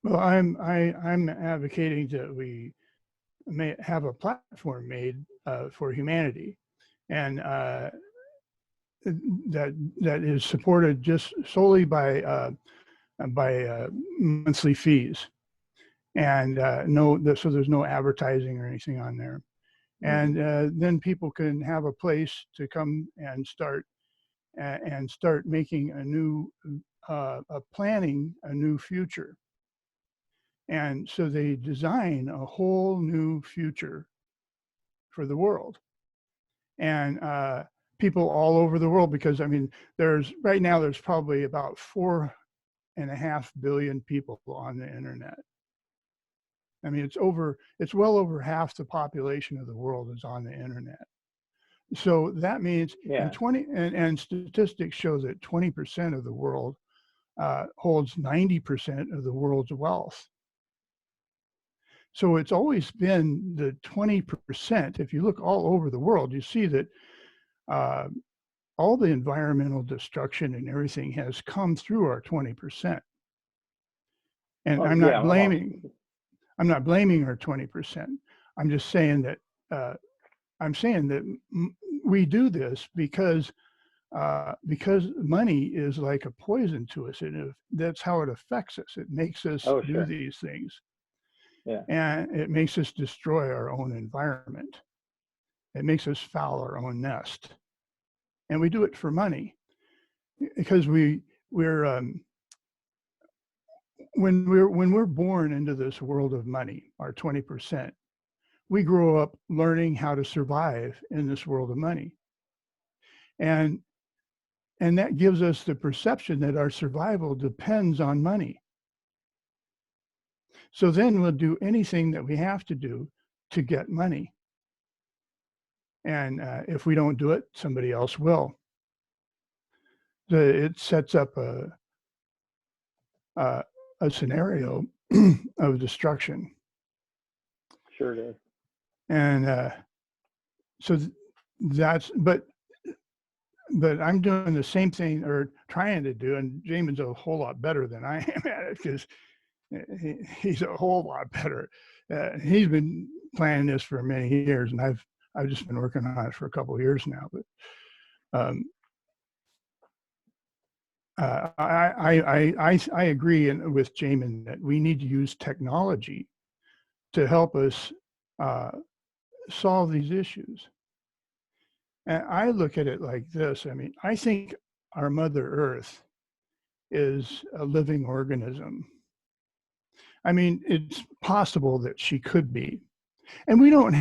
Well, I'm advocating that we may have a platform made for humanity, and that is supported just solely by monthly fees, and so there's no advertising or anything on there, and then people can have a place to come and start making a new planning a new future. And so they design a whole new future for the world. And people all over the world, because I mean, right now there's probably about 4.5 billion people on the internet. I mean, it's well over half the population of the world is on the internet. So that means Yeah. and statistics show that 20% of the world holds 90% of the world's wealth. So it's always been the 20%. If you look all over the world, you see that all the environmental destruction and everything has come through our 20%. And I'm not blaming our 20%. I'm just saying that we do this because money is like a poison to us, and that's how it affects us. It makes us do these things. Yeah. And it makes us destroy our own environment. It makes us foul our own nest. And we do it for money because we're when we're born into this world of money, our 20%, we grow up learning how to survive in this world of money. And that gives us the perception that our survival depends on money. So then we'll do anything that we have to do to get money. And if we don't do it, somebody else will. It sets up a scenario of destruction. Sure does. And so but I'm doing the same thing, or trying to do, and Jamin's a whole lot better than I am at it, because he's a whole lot better. He's been planning this for many years, and I've just been working on it for a couple of years now. But I agree with Jamin that we need to use technology to help us solve these issues. And I look at it like this. I mean, I think our Mother Earth is a living organism. I mean, it's possible that she could be. And we don't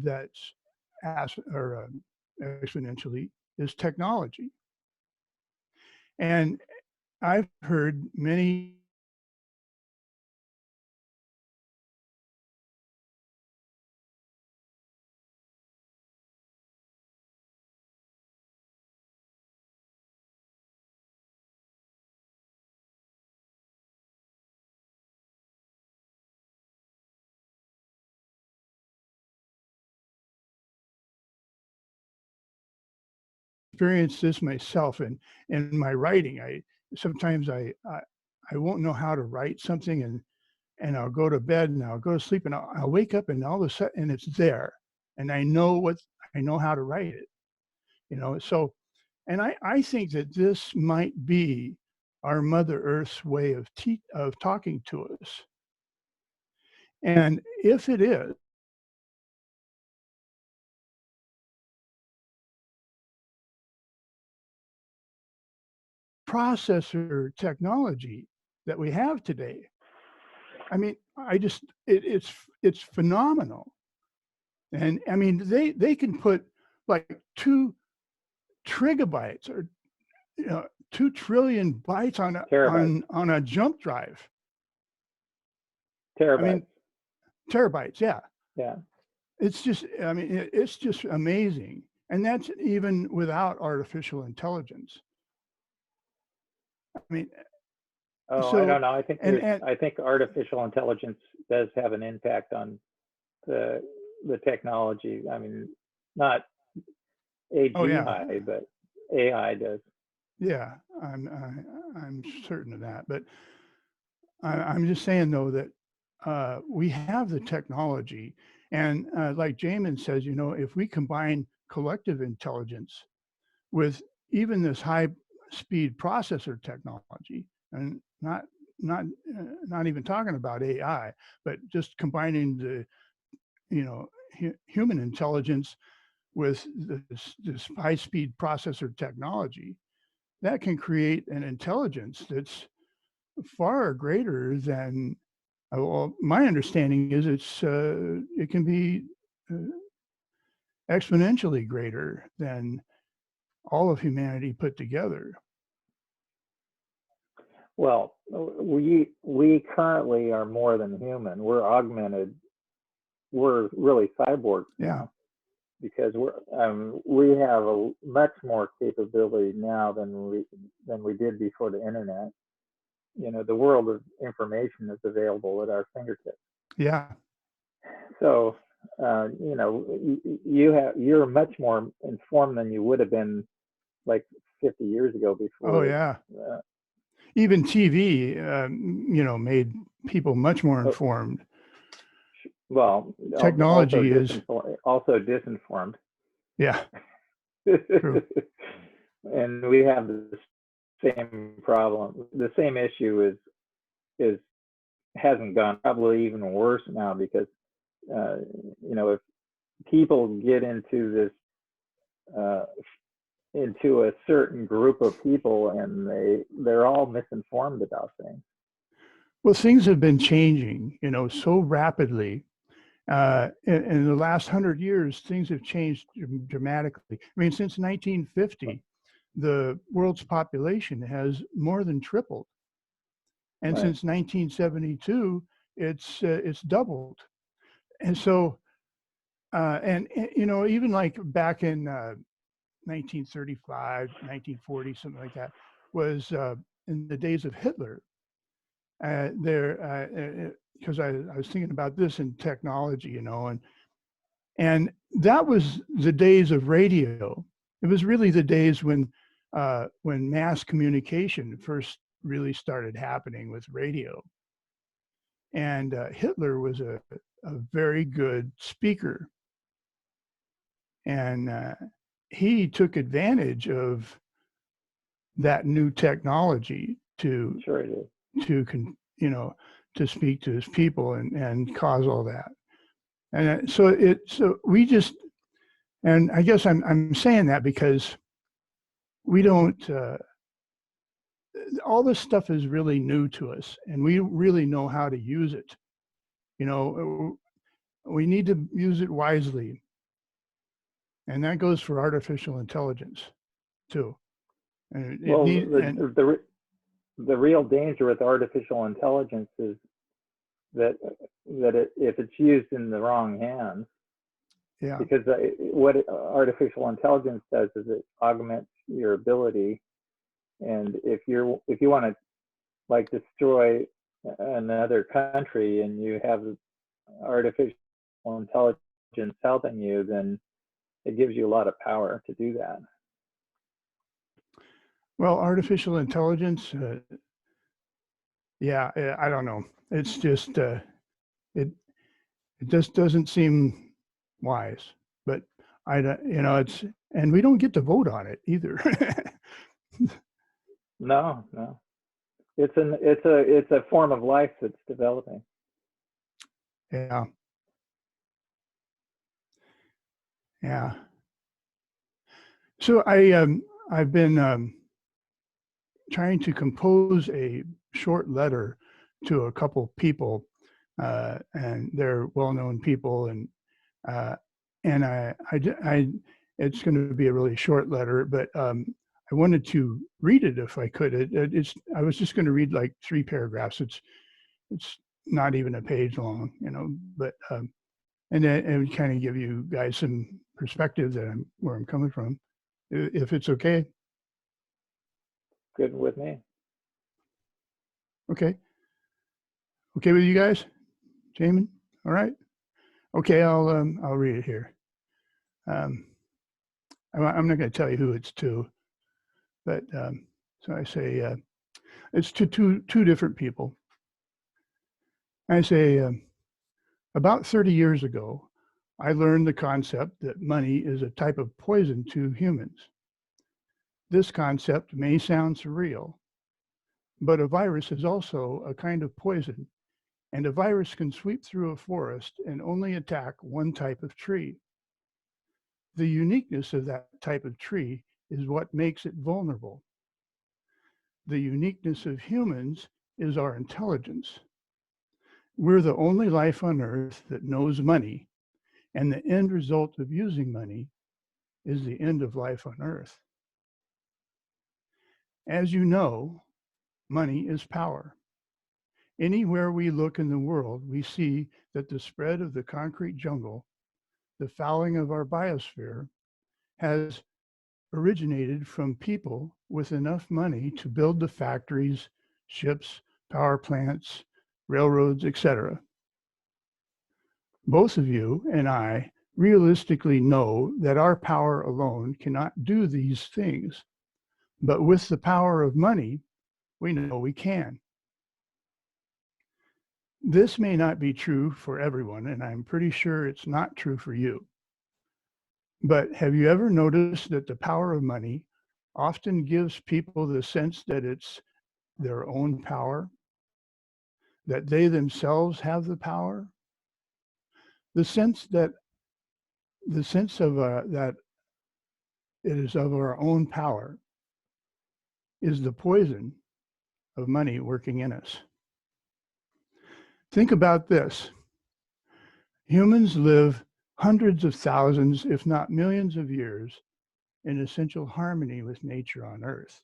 that's exponentially is technology. And I've heard many experienced this myself in my writing. Sometimes I won't know how to write something, and I'll go to bed and I'll go to sleep, and I'll wake up, and all of a sudden it's there, and I know how to write it, So, and I think that this might be our Mother Earth's way of talking to us. And if it is, processor technology that we have today, I mean, it's phenomenal. And I mean, they can put like 2 trigabytes or 2 trillion bytes Terabytes. on a jump drive. I Terabytes. mean, terabytes. Yeah. Yeah. It's just, I mean, it's just amazing. And that's even without artificial intelligence. I mean, Oh, I so, don't know. I think and I think artificial intelligence does have an impact on the technology. I mean, not oh yeah, AGI, but AI does. yeah, I'm certain of that. But I'm just saying though that we have the technology, and like Jamin says, if we combine collective intelligence with even this high speed processor technology, and not not even talking about AI, but just combining the human intelligence with this high speed processor technology, that can create an intelligence that's far greater than. Well, my understanding is it can be uh, exponentially greater than all of humanity put together. Well, we currently are more than human. We're augmented. We're really cyborgs Yeah, now because we have a much more capability now than we did before the internet. The world of information is available at our fingertips. yeah. So, you're much more informed than you would have been like 50 years ago Oh before. yeah. Uh, Even TV, made people much more oh, informed. well, Technology is, also disinformed. yeah, true. And we have the same problem. The same issue is hasn't gone, probably even worse now because if people get into this into a certain group of people and they're all misinformed about things. Well, things have been changing, so rapidly. In the last 100 years, things have changed dramatically. I mean, since 1950, the world's population has more than tripled, and Right. since 1972, it's doubled. And so, even like back in 1935, 1940, something like that, was in the days of Hitler. Because I was thinking about this in technology, and that was the days of radio. It was really the days when mass communication first really started happening with radio. And Hitler was a very good speaker, and he took advantage of that new technology to Sure it is. to speak to his people and cause all that. And so we just, and I guess I'm saying that because we don't, all this stuff is really new to us and we really know how to use it. We need to use it wisely. And that goes for artificial intelligence too. And Well, the real danger with artificial intelligence is that if it's used in the wrong hands, yeah, because what artificial intelligence does is it augments your ability, and if you want to like destroy another country and you have artificial intelligence helping you, then it gives you a lot of power to do that. well, artificial intelligence, yeah, I don't know. It's just, it just doesn't seem wise, but it's, and we don't get to vote on it either. No, it's a form of life that's developing. Yeah. Yeah. So I've been trying to compose a short letter to a couple people, and they're well-known people, and I it's going to be a really short letter, but I wanted to read it if I could. I was just going to read like 3 paragraphs. It's not even a page long, you know, but and then it would kind of give you guys some perspective that where I'm coming from, if it's okay. Good with me. Okay. Okay with you guys, Jamin? All right. Okay, I'll read it here. I'm not going to tell you who it's to, but so I say it's to two different people. I say about 30 years ago, I learned the concept that money is a type of poison to humans. This concept may sound surreal, but a virus is also a kind of poison, and a virus can sweep through a forest and only attack one type of tree. The uniqueness of that type of tree is what makes it vulnerable. The uniqueness of humans is our intelligence. We're the only life on earth that knows money, and the end result of using money is the end of life on earth. As you know, money is power. Anywhere we look in the world, we see that the spread of the concrete jungle, the fouling of our biosphere, has originated from people with enough money to build the factories, ships, power plants, railroads, etc. Both of you and I realistically know that our power alone cannot do these things, but with the power of money, we know we can. This may not be true for everyone, and I'm pretty sure it's not true for you. But have you ever noticed that the power of money often gives people the sense that it's their own power, that they themselves have the power? The sense of that it is of our own power is the poison of money working in us. Think about this. Humans live hundreds of thousands, if not millions of years in essential harmony with nature on Earth.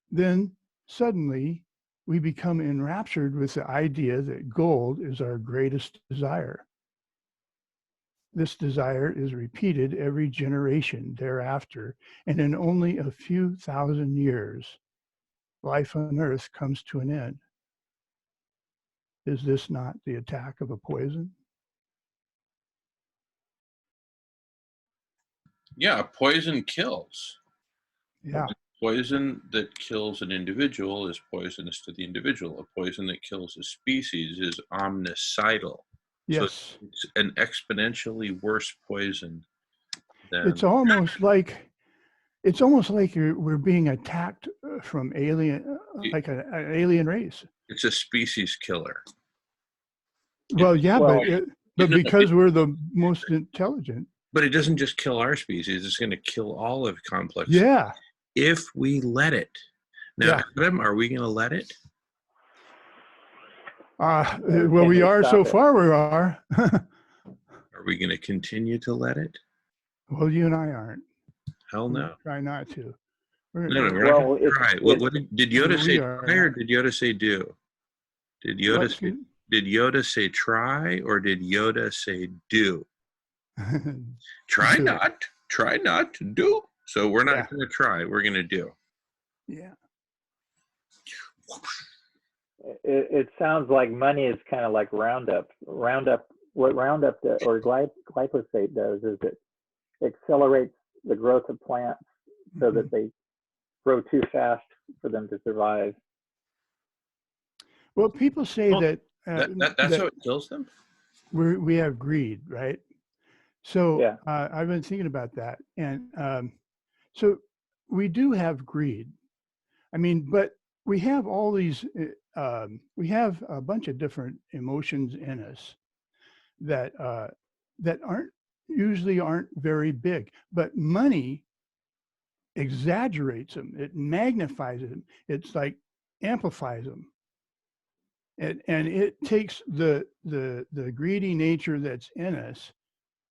Then suddenly we become enraptured with the idea that gold is our greatest desire. This desire is repeated every generation thereafter, and in only a few thousand years, life on Earth comes to an end. Is this not the attack of a poison? Yeah, poison kills. Yeah. Poison that kills an individual is poisonous to the individual. A poison that kills a species is omnicidal. Yes. So it's an exponentially worse poison than. It's almost like we're being attacked from alien, like an alien race. It's a species killer. Well, yeah, Well, but because we're the most intelligent. But it doesn't just kill our species; it's going to kill all of complex. Yeah. If we let it. Now, Adam, are we going to let it? Well, we are so far. We are. Are we going to continue to let it? Well, you and I aren't. Hell no. Try not to. No, we're not going to try. What did Yoda say? Try or did Yoda say do? Did Yoda say try or did Yoda say do? Try not to do. So we're not going to try. We're going to do. Yeah. It sounds like money is kind of like Roundup. What Roundup or glyphosate does is it accelerates the growth of plants so that they grow too fast for them to survive. Well, people say that's how it kills them. We have greed, right? So yeah. I've been thinking about that, and so we do have greed. I mean, but we have all these. We have a bunch of different emotions in us that usually aren't very big, but money exaggerates them. It magnifies them. It's like amplifies them. And it takes the greedy nature that's in us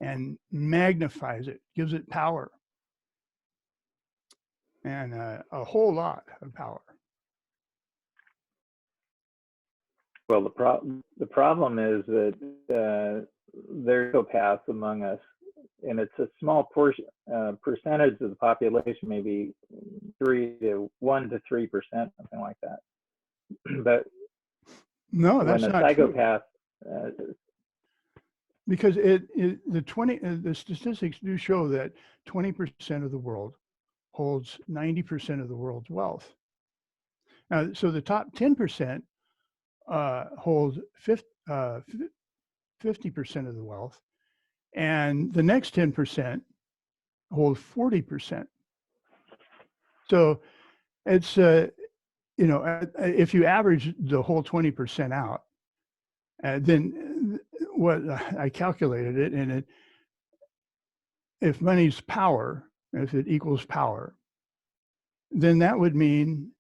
and magnifies it, gives it power. and a whole lot of power. Well, the problem is that there's sociopaths among us, and it's a small portion percentage of the population, maybe 1 to 3%, something like that. But no, that's when a not psychopath, because the statistics do show that 20% of the world holds 90% of the world's wealth. So the top 10% hold 50% of the wealth, and the next 10% hold 40%. So it's if you average the whole 20% out, then what I calculated it, and if money's power, if it equals power, then that would mean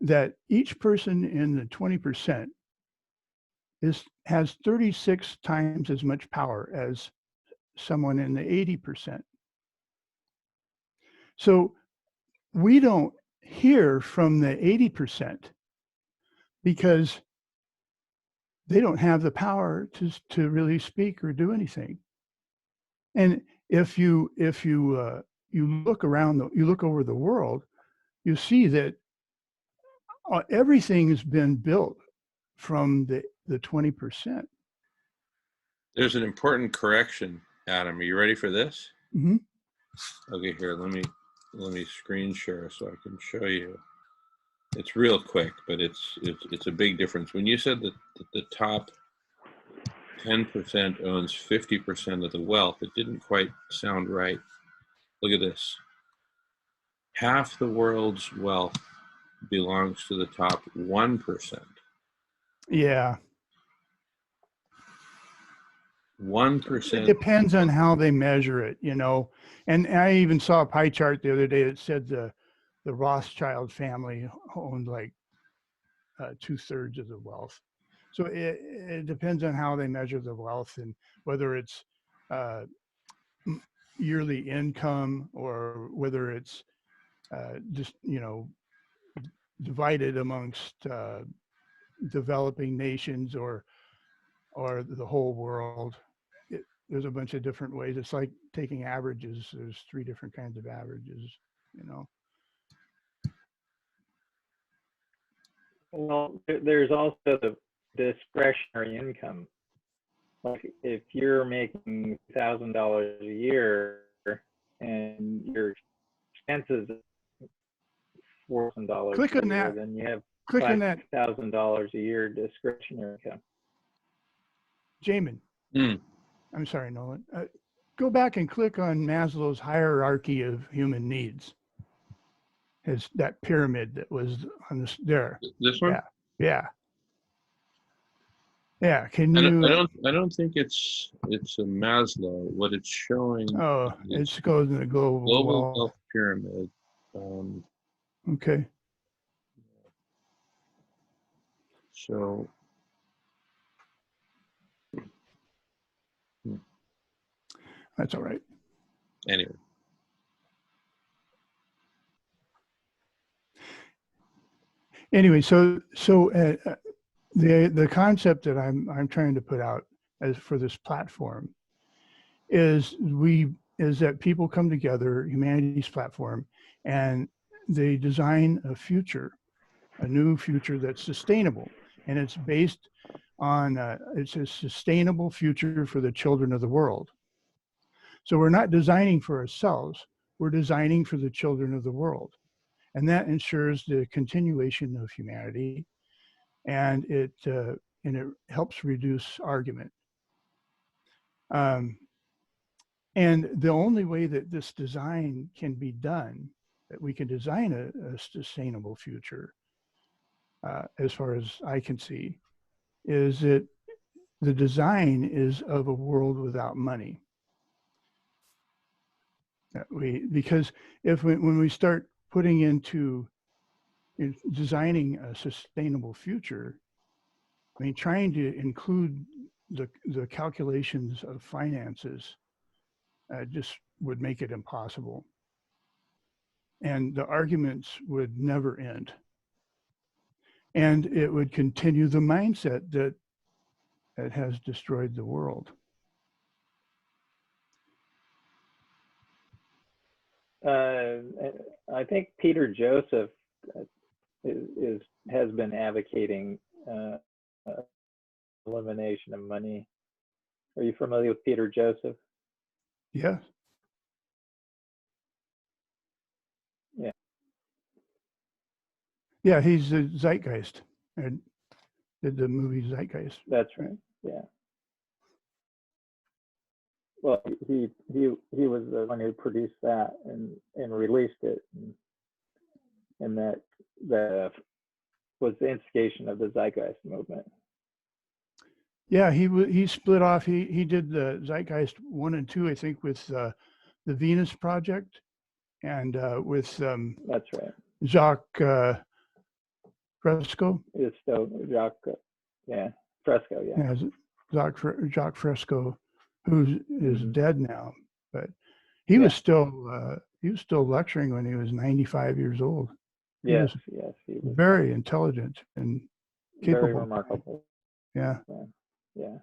that each person in the 20% has 36 times as much power as someone in the 80%. So we don't hear from the 80% because they don't have the power to really speak or do anything. And if you look around, you look over the world, you see that everything has been built from the 20%. There's an important correction, Adam. Are you ready for this? Mm-hmm. Okay, here, let me screen share so I can show you. It's real quick, but it's a big difference. When you said that the top 10% owns 50% of the wealth, it didn't quite sound right. Look at this. Half the world's wealth belongs to the top 1%. Yeah. 1%. It depends on how they measure it, And I even saw a pie chart the other day that said the Rothschild family owned like 2/3 of the wealth. So it depends on how they measure the wealth and whether it's yearly income or whether it's just divided amongst developing nations or the whole world. There's a bunch of different ways. It's like taking averages. There's 3 different kinds of averages, Well, there's also the discretionary income. Like if you're making $1,000 a year and your expenses $4,000 click a on year, that. then you have Click on that. $5,000 a year discretionary income. Jamin. I'm sorry, Nolan. Go back and click on Maslow's hierarchy of human needs. That pyramid that was on there. This one? Yeah. Can you? I don't think it's a Maslow. What it's showing. Oh, it goes in the global wealth pyramid. Okay. So. That's all right. Anyway. So the concept that I'm trying to put out as for this platform is that people come together, humanity's platform, and they design a new future that's sustainable, and it's based on it's a sustainable future for the children of the world. So we're not designing for ourselves, we're designing for the children of the world. And that ensures the continuation of humanity, and it helps reduce argument. And the only way that this design can be done, that we can design a sustainable future, as far as I can see, is that the design is of a world without money. Because when we start putting into designing a sustainable future, trying to include the calculations of finances just would make it impossible. and the arguments would never end. And it would continue the mindset that has destroyed the world. I think Peter Joseph has been advocating elimination of money. Are you familiar with Peter Joseph? Yes. Yeah. Yeah, he's the Zeitgeist. And did the movie Zeitgeist. That's right. Yeah. Well, he was the one who produced that and released it, and that was the instigation of the Zeitgeist movement. Yeah, he split off. He did the Zeitgeist 1 and 2, I think, with the Venus Project, and with that's right, Jacques Fresco. It's still Jacques, yeah, Fresco, yeah. Jacques Fresco, who is dead now, but he was still lecturing when he was 95 years old. He was very intelligent and capable. Very remarkable. Yeah. Yeah.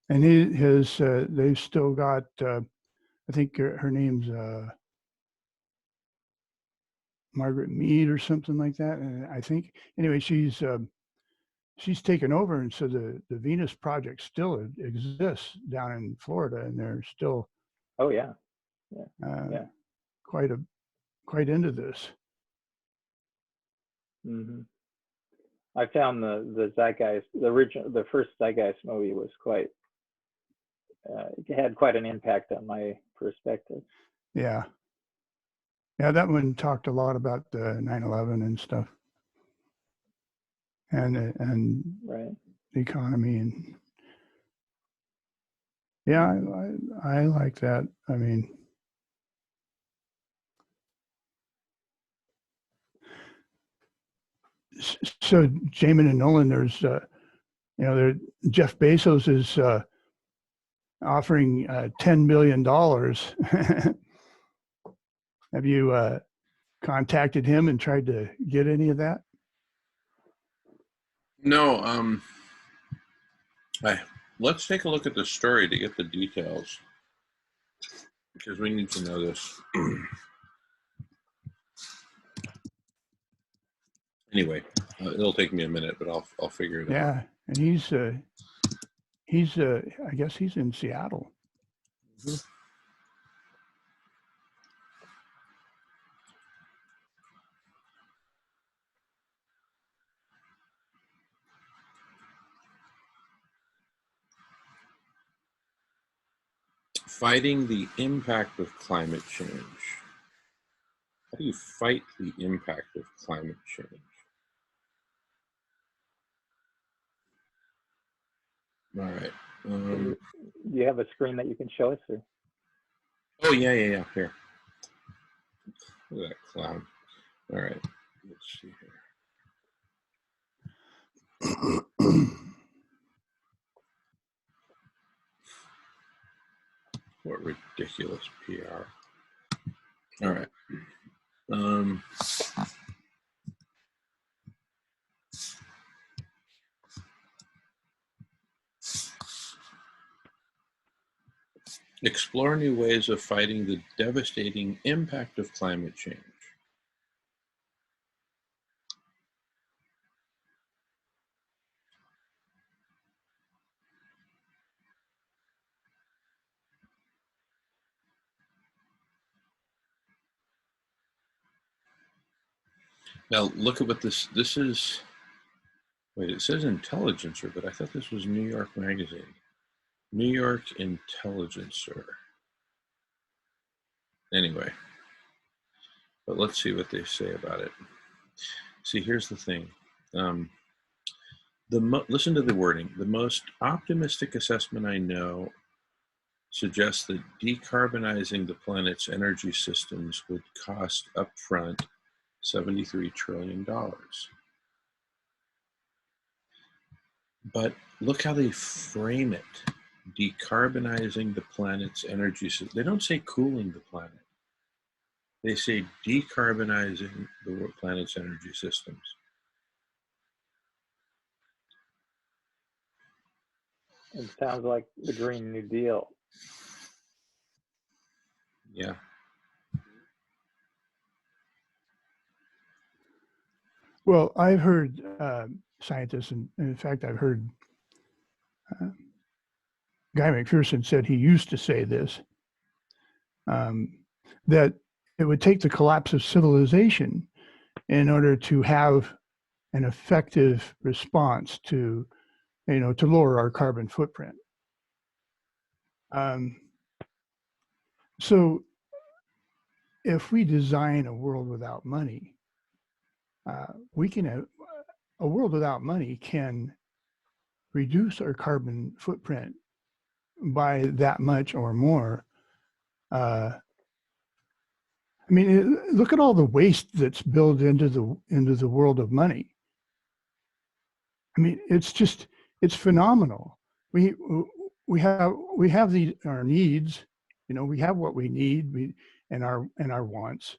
And they've still got, I think her name's Margaret Mead or something like that. And I think, anyway, she's taken over. And so the Venus Project still exists down in Florida, and they're still, oh yeah, quite into this. I found the Zeitgeist, the first Zeitgeist movie was it had quite an impact on my perspective. Yeah. Yeah, that one talked a lot about the 9/11 and stuff, and right. The economy, and yeah, I like that. I mean, so Jamin and Nolan, there's Jeff Bezos is offering $10 billion. Have you contacted him and tried to get any of that? No. Let's take a look at the story to get the details, because we need to know this. Anyway, it'll take me a minute, but I'll figure it out. Yeah, and he's I guess he's in Seattle. Fighting the impact of climate change. How do you fight the impact of climate change? All right. Do you have a screen that you can show us? Or? Oh, yeah. Here. Look at that cloud. All right. Let's see here. What ridiculous PR. All right. Explore new ways of fighting the devastating impact of climate change. Now look at what this is. Wait, it says Intelligencer, but I thought this was New York Magazine. New York Intelligencer. Anyway, but let's see what they say about it. See, here's the thing. Listen to the wording. The most optimistic assessment I know suggests that decarbonizing the planet's energy systems would cost upfront $73 trillion. But look how they frame it. Decarbonizing the planet's energy system. They don't say cooling the planet. They say decarbonizing the planet's energy systems. It sounds like the Green New Deal. Yeah. Well, I've heard scientists, and in fact, I've heard Guy McPherson said he used to say this, that it would take the collapse of civilization in order to have an effective response to, to lower our carbon footprint. So if we design a world without money, a world without money can reduce our carbon footprint by that much or more. I mean, look at all the waste that's built into the world of money. I mean, it's phenomenal. We have our needs, we have what we need, and our wants.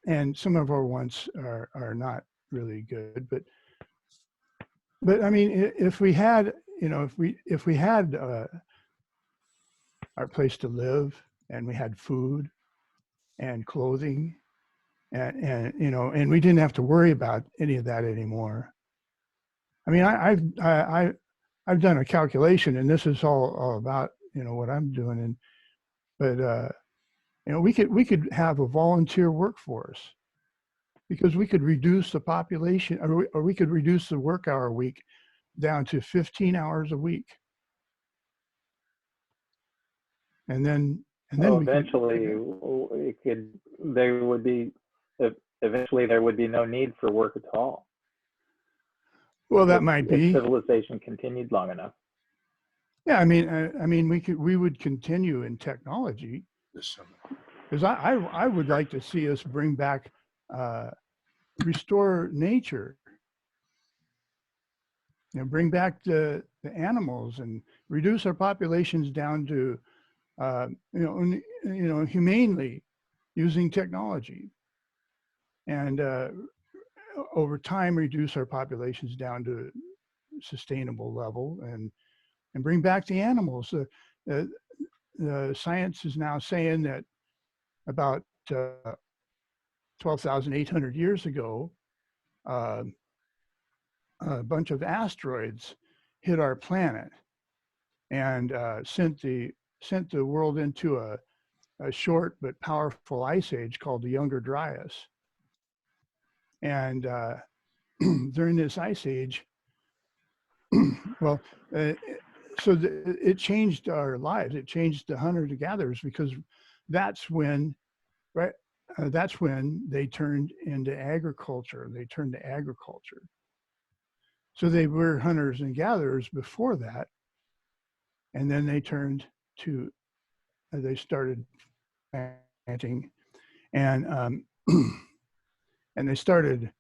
And some of our wants are not really good, but I mean, if we had, if we had our place to live, and we had food and clothing, and we didn't have to worry about any of that anymore. I mean, I've done a calculation, and this is all about what I'm doing, but we could have a volunteer workforce, because we could reduce the population, or we could reduce the work hour week down to 15 hours a week. And then eventually there would be no need for work at all. Well, that might be. If civilization continued long enough. Yeah, I mean, we would continue in technology. Because I would like to see us bring back, restore nature. Bring back the animals and reduce our populations down to, humanely using technology, and over time reduce our populations down to a sustainable level, and bring back the animals. The science is now saying that about 12,800 years ago, a bunch of asteroids hit our planet and sent the world into a short but powerful ice age called the Younger Dryas. And during this ice age, well, it changed our lives. It changed the hunter-gatherers, because that's when they turned into agriculture. They turned to agriculture. So they were hunters and gatherers before that, and then they started planting, and and they started.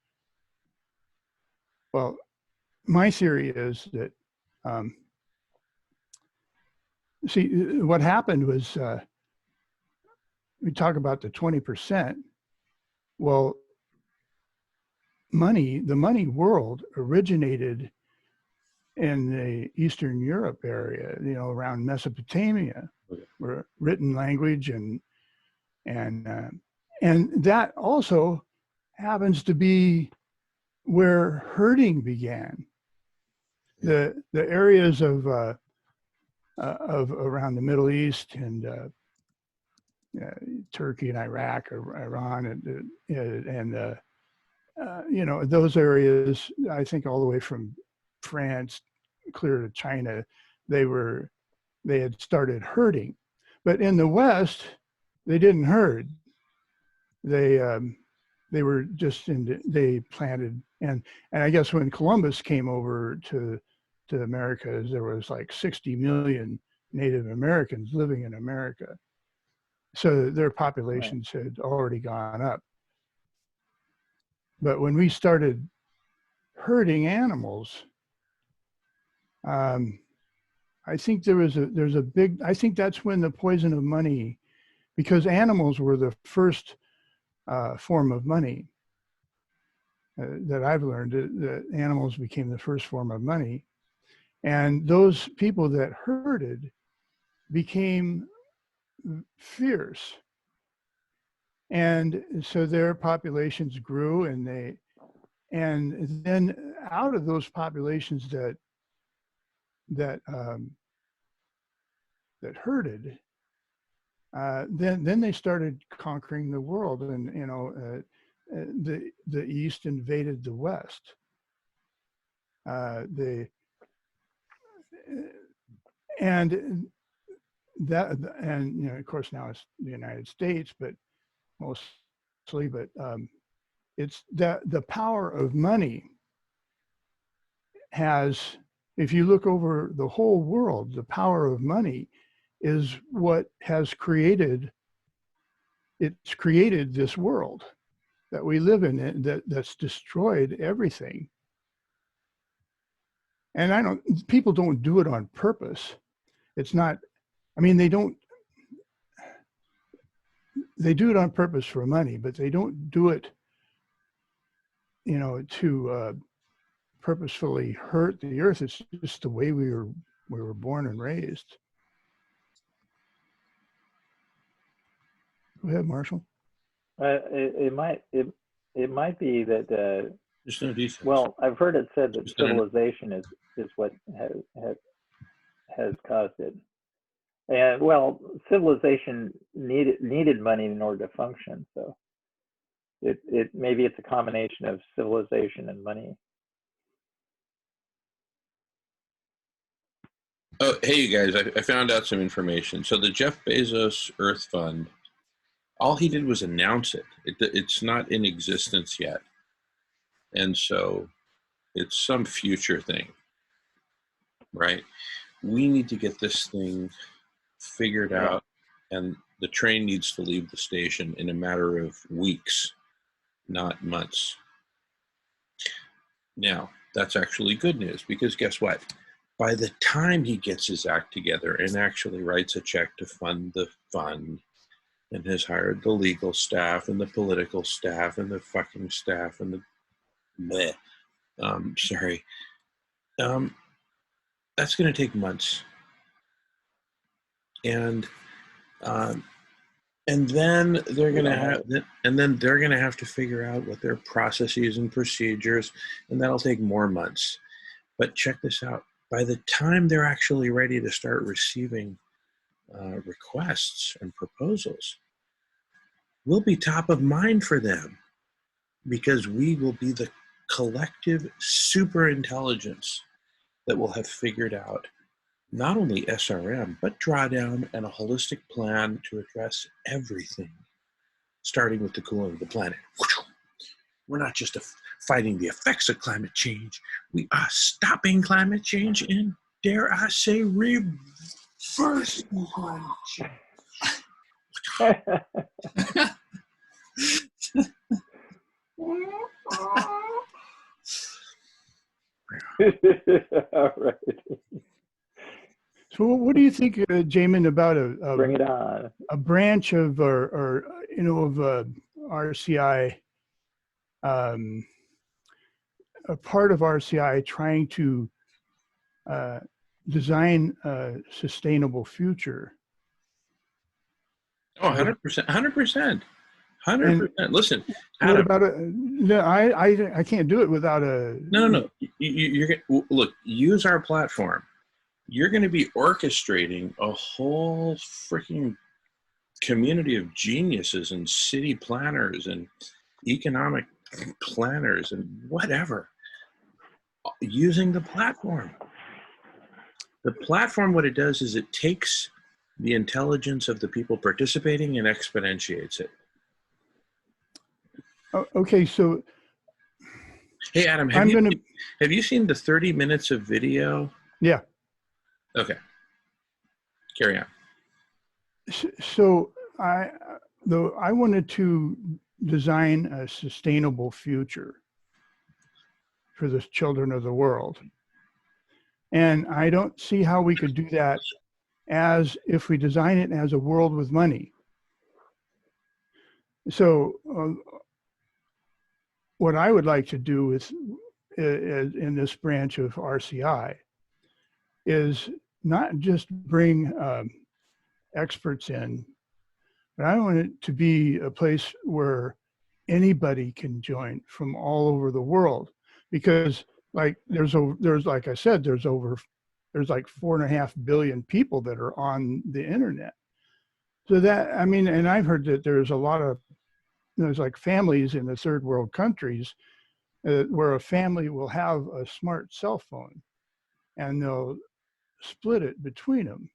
Well, my theory is that, see, what happened was, we talk about the 20%. Well, the money world originated in the Eastern Europe area, around Mesopotamia, where written language and that also happens to be where herding began. The areas of around the Middle East and Turkey and Iraq or Iran and those areas, I think all the way from France clear to China, they had started herding. But in the West, they didn't herd. They were just they planted, and I guess when Columbus came over to America, there was like 60 million Native Americans living in America. So their populations had already gone up. But when we started herding animals, I think there's a big, I think that's when the poison of money because animals were the first form of money that I've learned. That animals became the first form of money. And those people that herded became fierce. And so their populations grew, and then out of those populations that herded, then they started conquering the world, and the East invaded the West. And of course now it's the United States, but mostly, but it's the power of money has, if you look over the whole world, the power of money is what has created this world that we live in, that's destroyed everything. And people don't do it on purpose. It's not, I mean, they do it on purpose for money, but they don't do it, to purposefully hurt the earth. It's just the way we were born and raised. Go ahead, Marshall. It might be that. There's no defense. Well, I've heard it said that civilization is what has caused it. And well, civilization needed money in order to function. So maybe it's a combination of civilization and money. Oh, hey, you guys! I found out some information. So the Jeff Bezos Earth Fund, all he did was announce it. It's not in existence yet, and so it's some future thing, right? We need to get this thing figured out, and the train needs to leave the station in a matter of weeks, not months. Now, that's actually good news, because guess what? By the time he gets his act together and actually writes a check to fund the fund, and has hired the legal staff and the political staff and the fucking staff and the that's going to take months. And then they're going to have to figure out what their processes and procedures, and that'll take more months. But check this out. By the time they're actually ready to start receiving requests and proposals, we'll be top of mind for them, because we will be the collective super intelligence that will have figured out not only SRM, but drawdown and a holistic plan to address everything, starting with the cooling of the planet. We're not just fighting the effects of climate change. We are stopping climate change and, dare I say, reversing climate change. All right. So what do you think, Jamin, about Bring it on. A branch of of RCI, a part of RCI trying to design a sustainable future? Oh, 100%, 100%. 100%. Listen, Adam, what about no, I can't do it without a. No. You're look. Use our platform. You're going to be orchestrating a whole freaking community of geniuses and city planners and economic planners and whatever, using the platform. The platform, what it does is it takes the intelligence of the people participating and exponentiates it. Okay, so. Hey, Adam, have you seen the 30 minutes of video? Yeah. Okay. Carry on. So I wanted to design a sustainable future for the children of the world. And I don't see how we could do that as if we design it as a world with money. So what I would like to do with in this branch of RCI is not just bring experts in, but I want it to be a place where anybody can join from all over the world, because like there's like I said, there's like 4.5 billion people that are on the internet. So that, I mean, and I've heard that there's like families in the third world countries where a family will have a smart cell phone and they'll split it between them.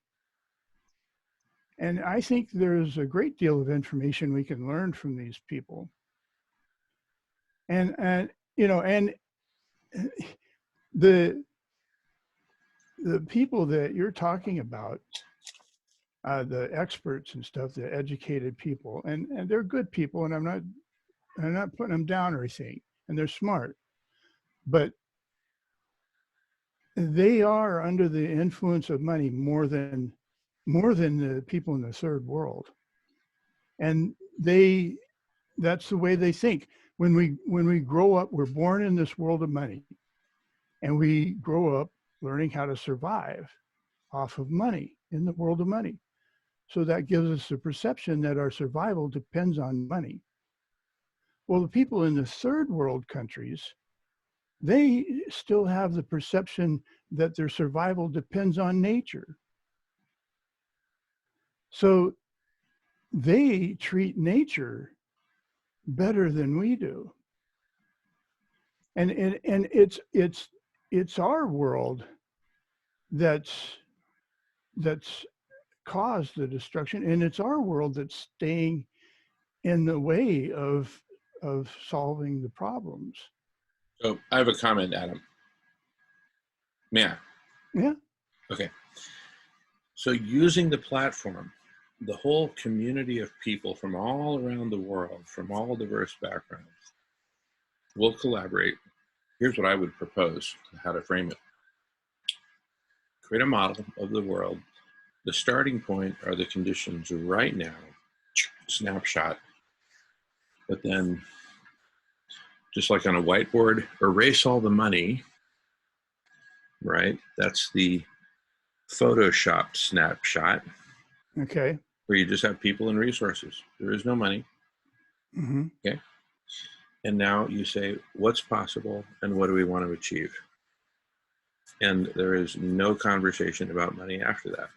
And I think there's a great deal of information we can learn from these people. And you know, and the people that you're talking about, the experts and stuff, the educated people, and they're good people, and I'm not putting them down or anything, and they're smart, but they are under the influence of money more than the people in the third world. And that's the way they think. When we grow up, we're born in this world of money, and we grow up learning how to survive off of money in the world of money. So that gives us the perception that our survival depends on money. Well, the people in the third world countries, they still have the perception that their survival depends on nature. So they treat nature better than we do. And it's our world that's caused the destruction, and it's our world that's staying in the way of solving the problems. So I have a comment, Adam. Yeah. Yeah. Okay. So using the platform, the whole community of people from all around the world, from all diverse backgrounds, will collaborate. Here's what I would propose, how to frame it. Create a model of the world. The starting point are the conditions right now, snapshot. But then, just like on a whiteboard, erase all the money, right? That's the Photoshop snapshot. Okay. Where you just have people and resources. There is no money. Mm-hmm. Okay. And now you say, what's possible and what do we want to achieve? And there is no conversation about money after that.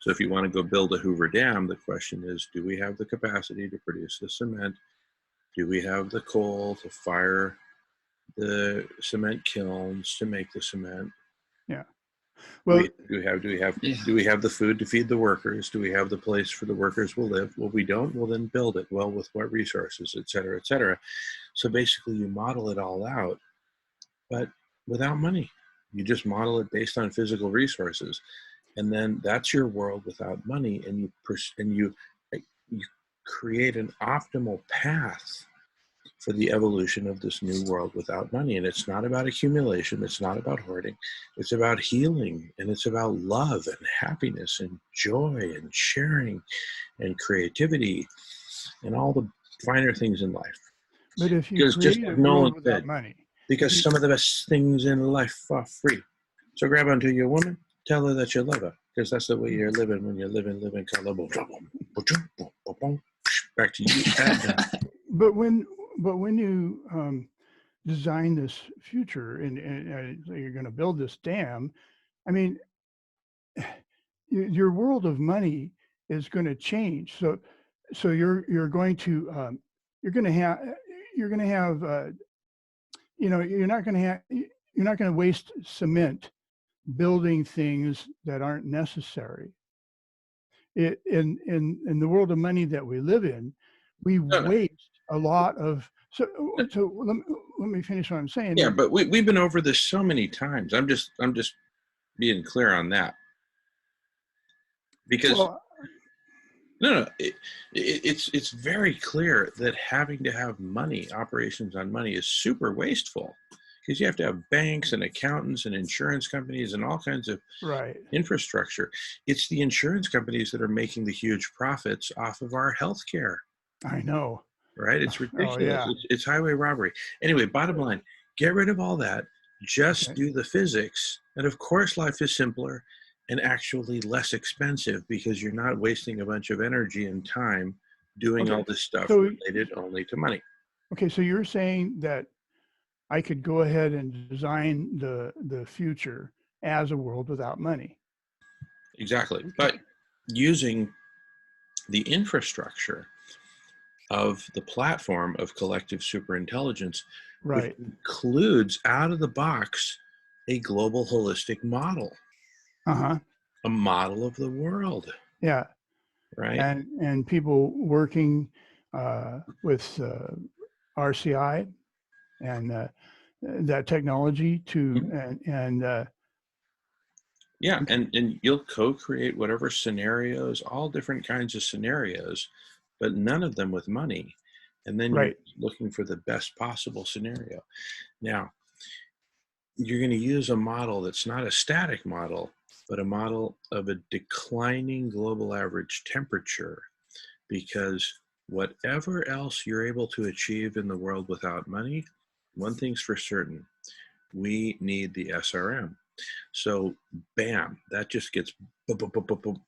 So if you want to go build a Hoover Dam, the question is, do we have the capacity to produce the cement? Do we have the coal to fire the cement kilns to make the cement? Yeah. Well, do we have the food to feed the workers? Do we have the place for the workers will live? Well, we don't. Well, then build it. Well, with what resources, et cetera, et cetera. So basically you model it all out, but without money. You just model it based on physical resources. And then that's your world without money. And you create an optimal path for the evolution of this new world without money. And it's not about accumulation. It's not about hoarding. It's about healing, and it's about love and happiness and joy and sharing and creativity and all the finer things in life. But if you create a world without money. Because some of the best things in life are free. So grab onto your woman, tell her that you love her, because that's the way you're living when you're living. Back to you. But when you design this future and you're going to build this dam, I mean, your world of money is going to change. So you're going to have you're not going to waste cement building things that aren't necessary. In the world of money that we live in, we waste a lot of. So let me finish what I'm saying. Yeah, but we've been over this so many times. I'm just being clear on that, because it's very clear that having to have money, operations on money, is super wasteful, because you have to have banks and accountants and insurance companies and all kinds of infrastructure. It's the insurance companies that are making the huge profits off of our healthcare. I know. Right? It's ridiculous. Oh, yeah. It's highway robbery. Anyway, bottom line, get rid of all that. Just do the physics. And of course, life is simpler and actually less expensive because you're not wasting a bunch of energy and time doing all this stuff related only to money. Okay, so you're saying that I could go ahead and design the future as a world without money. Exactly. But using the infrastructure of the platform of collective superintelligence, right, which includes out of the box a global holistic model, a model of the world. Yeah, right. And people working with RCI and that technology to yeah, and you'll co-create whatever scenarios, all different kinds of scenarios, but none of them with money. And then you're looking for the best possible scenario. Now, you're going to use a model that's not a static model, but a model of a declining global average temperature, because whatever else you're able to achieve in the world without money, one thing's for certain, we need the SRM. So bam, that just gets boom, boom, boom, boom, boom.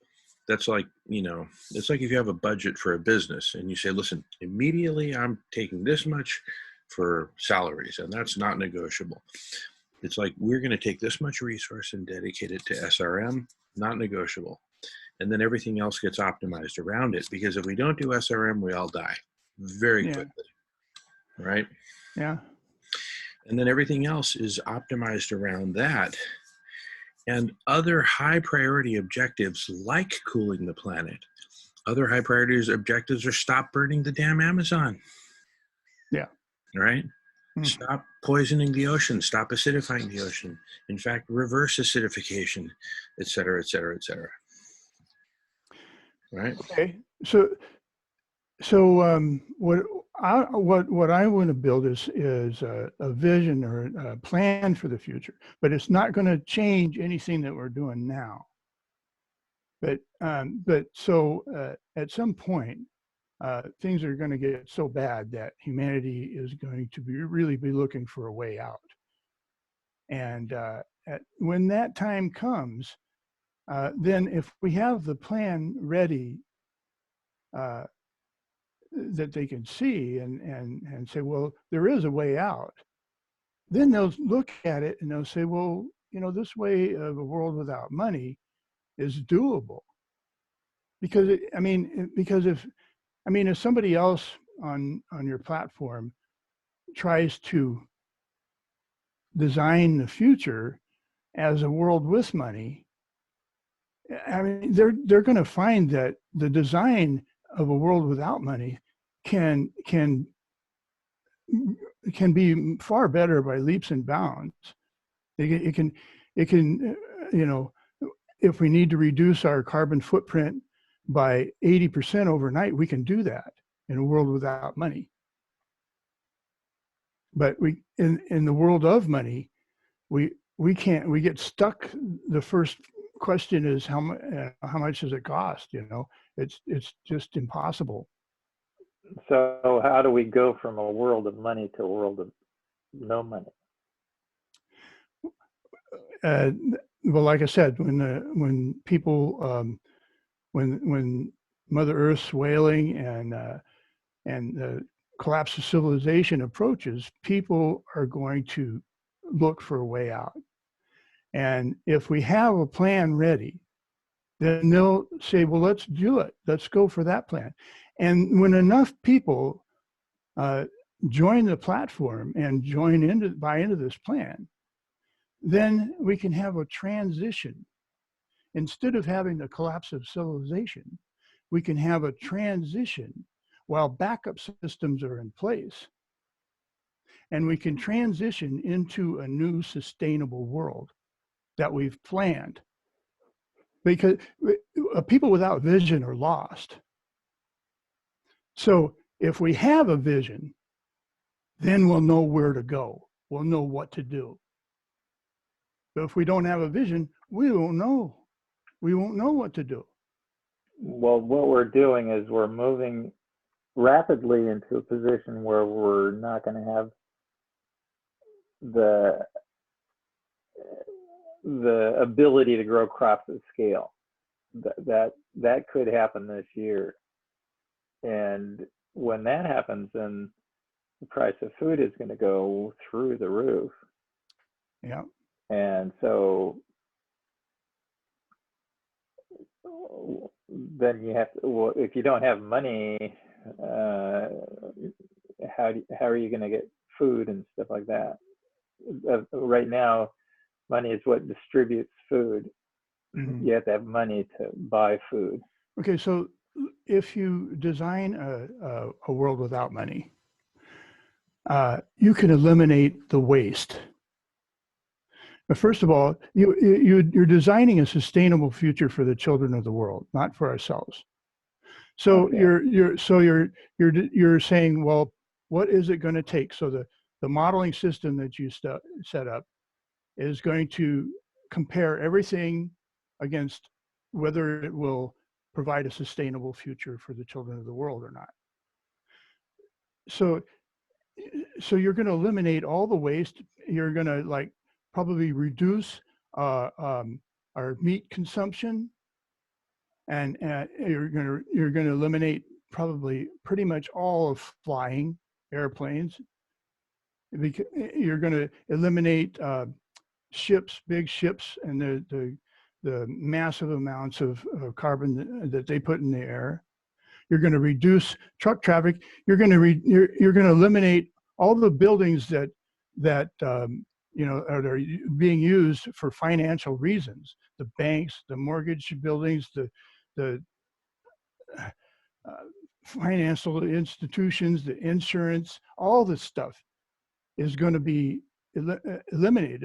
That's like, it's like if you have a budget for a business and you say, listen, immediately I'm taking this much for salaries, and that's not negotiable. It's like, we're going to take this much resource and dedicate it to SRM, not negotiable. And then everything else gets optimized around it, because if we don't do SRM, we all die very quickly, right? Yeah. And then everything else is optimized around that. And other high priority objectives like cooling the planet, other high priority objectives are stop burning the damn Amazon. Yeah. Right? Stop poisoning the ocean, stop acidifying the ocean. In fact, reverse acidification, et cetera, et cetera, et cetera. Right? Okay. So what I want to build is a vision or a plan for the future, but it's not going to change anything that we're doing now. But so at some point, things are going to get so bad that humanity is going to really be looking for a way out. And when that time comes, then if we have the plan ready, that they can see and say, well, there is a way out, then they'll look at it and they'll say, well, this way of a world without money is doable. Because if somebody else on your platform tries to design the future as a world with money, I mean, they're going to find that the design of a world without money can be far better by leaps and bounds. It can, if we need to reduce our carbon footprint by 80% overnight, we can do that in a world without money. But in the world of money, we can't. We get stuck. The first question is how much does it cost? It's just impossible. So how do we go from a world of money to a world of no money? Well, like I said, when people when Mother Earth's wailing and the collapse of civilization approaches, people are going to look for a way out. And if we have a plan ready, then they'll say, well, let's do it. Let's go for that plan. And when enough people join the platform and buy into this plan, then we can have a transition. Instead of having the collapse of civilization, we can have a transition while backup systems are in place. And we can transition into a new sustainable world that we've planned. Because people without vision are lost. So if we have a vision, then we'll know where to go. We'll know what to do. But if we don't have a vision, we won't know. We won't know what to do. Well, what we're doing is we're moving rapidly into a position where we're not going to have the ability to grow crops at scale. That could happen this year, and when that happens, then the price of food is going to go through the roof. Yeah. And so then you have to, well, if you don't have money, how are you going to get food and stuff like that? Right now, money is what distributes food. Mm-hmm. You have to have money to buy food. Okay, so if you design a world without money, you can eliminate the waste. But first of all, you're designing a sustainable future for the children of the world, not for ourselves. So okay. you're saying, well, what is it going to take? So the modeling system that you set up is going to compare everything against whether it will provide a sustainable future for the children of the world or not. So you're going to eliminate all the waste. You're going to probably reduce our meat consumption, and you're going to eliminate probably pretty much all of flying airplanes. Because you're going to eliminate ships, big ships, and the massive amounts of carbon that they put in the air. You're going to reduce truck traffic. You're going to eliminate all the buildings that are being used for financial reasons. The banks, the mortgage buildings, the financial institutions, the insurance, all this stuff is going to be eliminated,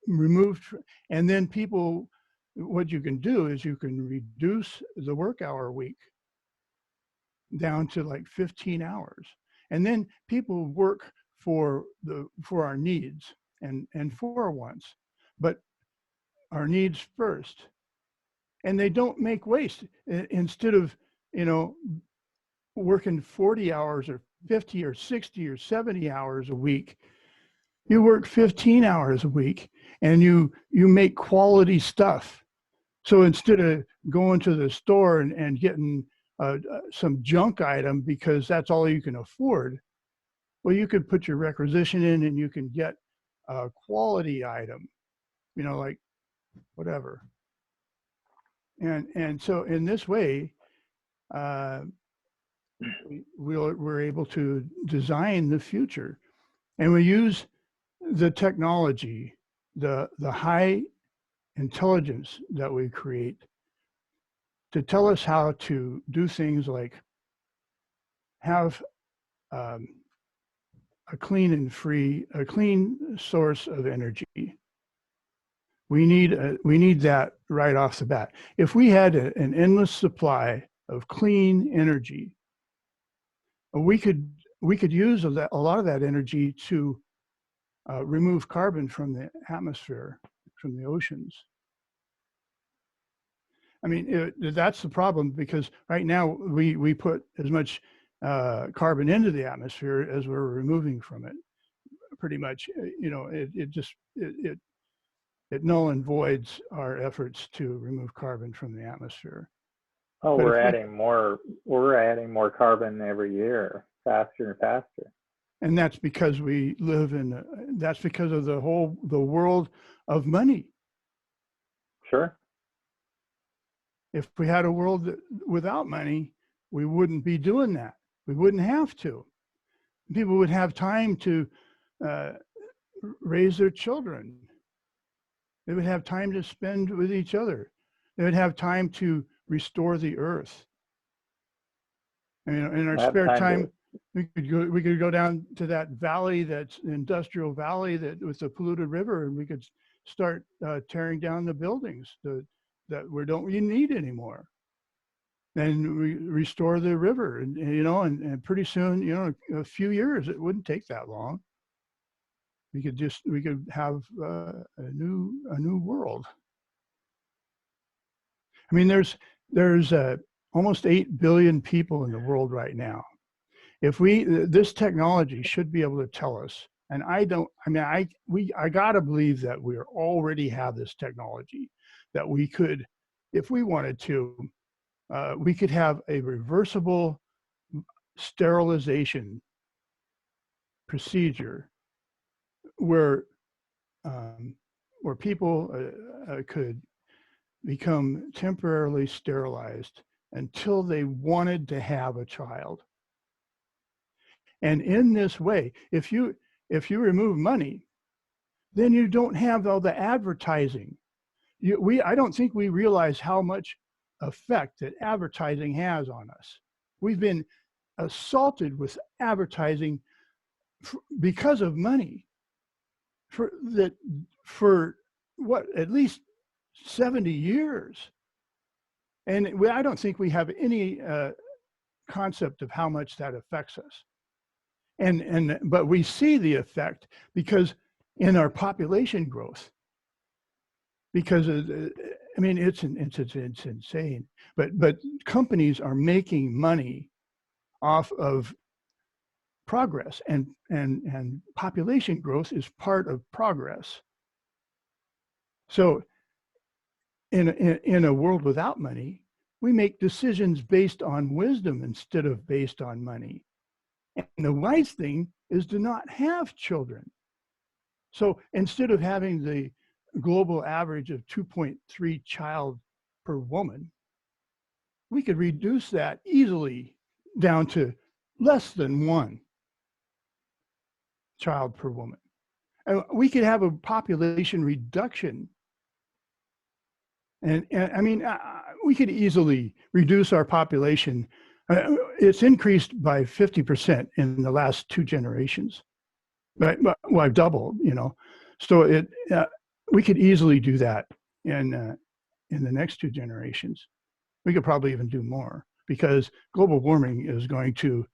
removed. And then people, what you can do is you can reduce the work hour week down to like 15 hours. And then people work for our needs and for our wants, but our needs first. And they don't make waste. Instead of, working 40 hours or 50 or 60 or 70 hours a week, you work 15 hours a week and you make quality stuff. So instead of going to the store and getting some junk item because that's all you can afford, well, you could put your requisition in and you can get a quality item, like whatever. And so in this way, we're able to design the future, and we use the technology, the high intelligence that we create to tell us how to do things like have a clean source of energy. We need that right off the bat. If we had an endless supply of clean energy, we could use a lot of that energy to remove carbon from the atmosphere, from the oceans. I mean, that's the problem, because right now we put as much carbon into the atmosphere as we're removing from it. Pretty much, it null and voids our efforts to remove carbon from the atmosphere. Oh, we're adding more carbon every year, faster and faster. And that's because we live that's because of the world of money. Sure. If we had a world without money, we wouldn't be doing that. We wouldn't have to. People would have time to raise their children. They would have time to spend with each other. They would have time to restore the earth. In our spare time, we could go down to that valley, that's industrial valley with the polluted river, and we could start tearing down the buildings that we don't need anymore. And we restore the river, and pretty soon, a few years, it wouldn't take that long. We could have a new world. I mean, there's almost 8 billion people in the world right now. if this technology should be able to tell us, and I gotta believe that we already have this technology, that we could, if we wanted to, we could have a reversible sterilization procedure where people could become temporarily sterilized until they wanted to have a child. And in this way, if you remove money, then you don't have all the advertising. I don't think we realize how much effect that advertising has on us. We've been assaulted with advertising because of money for what, at least 70 years. And I don't think we have any concept of how much that affects us. But we see the effect because in our population growth, because I mean, it's insane, but companies are making money off of progress, and population growth is part of progress. So in a world without money, we make decisions based on wisdom instead of based on money. And the wise thing is to not have children. So instead of having the global average of 2.3 child per woman, we could reduce that easily down to less than 1 child per woman. And we could have a population reduction. And I mean, we could easily reduce our population. It's increased by 50% in the last 2 generations. Well, I've doubled, you know. So we could easily do that in the next 2 generations. We could probably even do more, because global warming is going to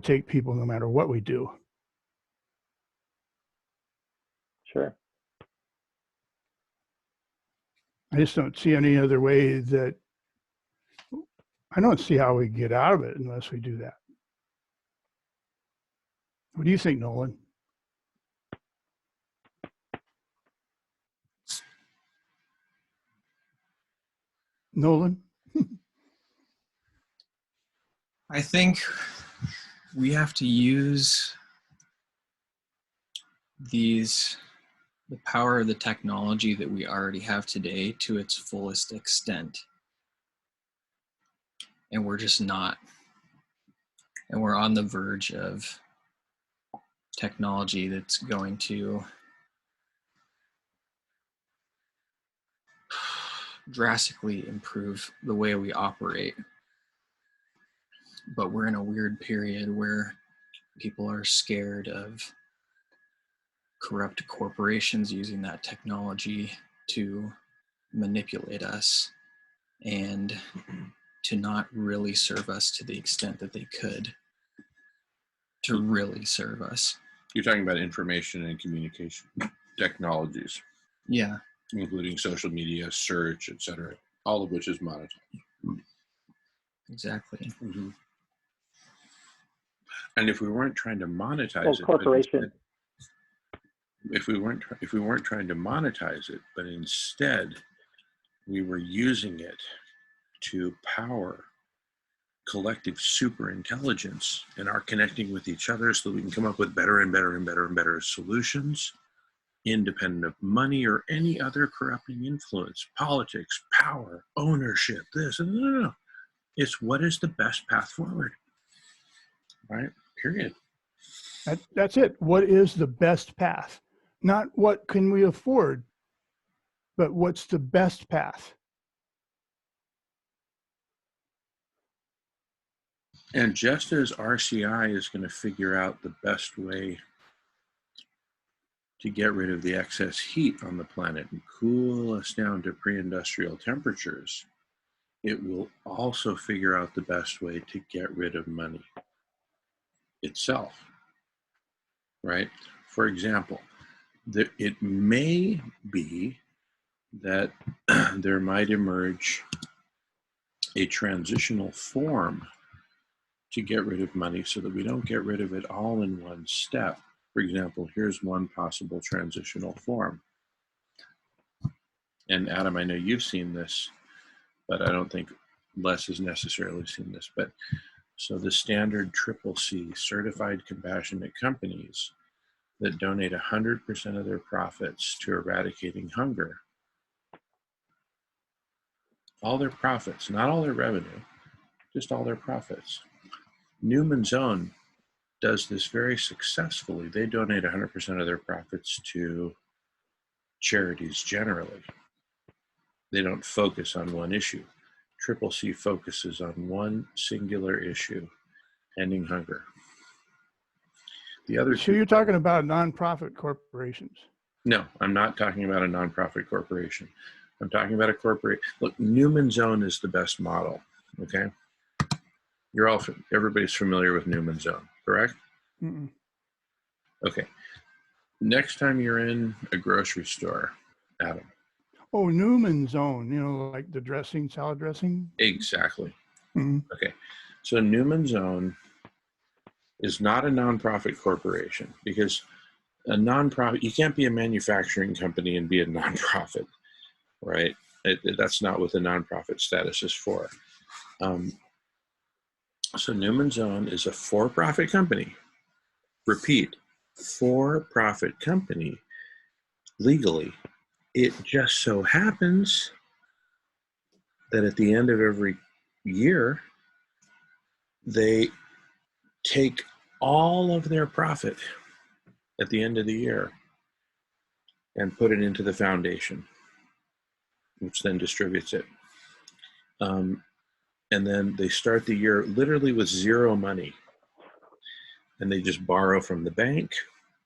take people no matter what we do. Sure. I just don't see any other way that, I don't see how we get out of it unless we do that. What do you think, Nolan? Nolan? I think we have to use the power of the technology that we already have today to its fullest extent. And we're just not. And we're on the verge of technology that's going to drastically improve the way we operate. But we're in a weird period where people are scared of corrupt corporations using that technology to manipulate us and to not really serve us to the extent that they could to really serve us. You're talking about information and communication technologies. Yeah. Including social media, search, etc., all of which is monetized. Exactly. Mm-hmm. And if we weren't trying to monetize it, corporation. If we weren't trying to monetize it, but instead we were using it to power collective super intelligence and are connecting with each other so that we can come up with better and better and better and better solutions, independent of money or any other corrupting influence, politics, power, ownership, this, and no. It's what is the best path forward, right? Period. That's it. What is the best path? Not what can we afford, but what's the best path? And just as RCI is going to figure out the best way to get rid of the excess heat on the planet and cool us down to pre-industrial temperatures, it will also figure out the best way to get rid of money itself, right? For example, it may be that there might emerge a transitional form to get rid of money so that we don't get rid of it all in one step. For example, here's one possible transitional form. And Adam, I know you've seen this, but I don't think Les has necessarily seen this. But so the standard CCC, certified compassionate companies that donate 100% of their profits to eradicating hunger, all their profits, not all their revenue, just all their profits. Newman's Own does this very successfully. They donate 100% of their profits to charities generally. They don't focus on one issue. CCC focuses on one singular issue, ending hunger. The other so you're talking about nonprofit corporations? No, I'm not talking about a nonprofit corporation. I'm talking about a corporate. Look, Newman's Own is the best model, okay? Everybody's familiar with Newman's Own, correct? Mm-mm. Okay. Next time you're in a grocery store, Adam. Oh, Newman's Own, you know, like the dressing, salad dressing? Exactly. Mm-hmm. Okay. So Newman's Own is not a nonprofit corporation, because a nonprofit, you can't be a manufacturing company and be a nonprofit, right? That's not what the nonprofit status is for. So Newman's Own is a for-profit company. Repeat, for-profit company legally. It just so happens that at the end of every year, they take all of their profit at the end of the year and put it into the foundation, which then distributes it. And then they start the year literally with zero money. And they just borrow from the bank,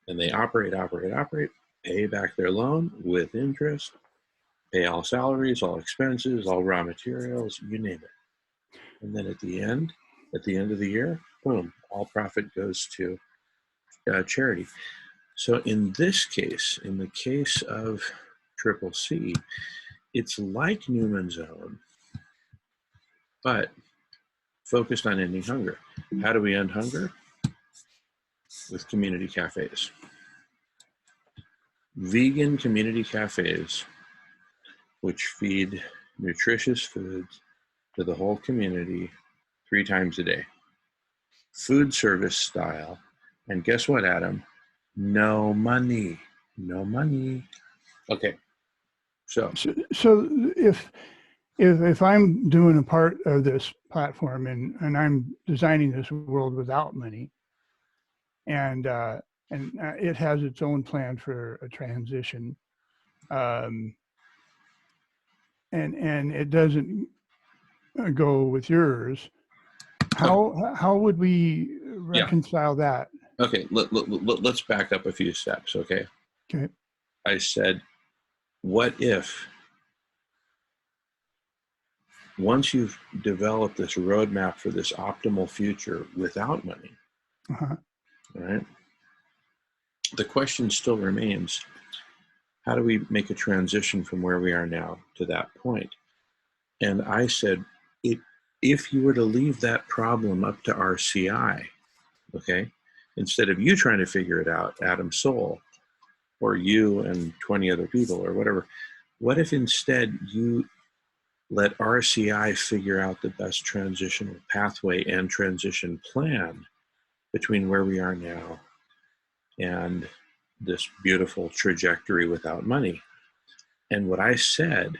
and they operate, pay back their loan with interest, pay all salaries, all expenses, all raw materials, you name it. And then at the end of the year, boom, all profit goes to charity. So in this case, in the case of CCC, it's like Newman's Own, but focused on ending hunger. How do we end hunger? With community cafes. Vegan community cafes, which feed nutritious foods to the whole community 3 times a day. Food service style. And guess what, Adam? No money. No money. Okay. So if I'm doing a part of this platform and I'm designing this world without money, and it has its own plan for a transition, and it doesn't go with yours, how would we reconcile that? Okay, let's back up a few steps, okay? Okay. I said, what if, once you've developed this roadmap for this optimal future without money, right? The question still remains, how do we make a transition from where we are now to that point? And I said, if you were to leave that problem up to RCI, okay, instead of you trying to figure it out, Adam Soul, or you and 20 other people or whatever, what if instead you let RCI figure out the best transitional pathway and transition plan between where we are now and this beautiful trajectory without money? And what I said,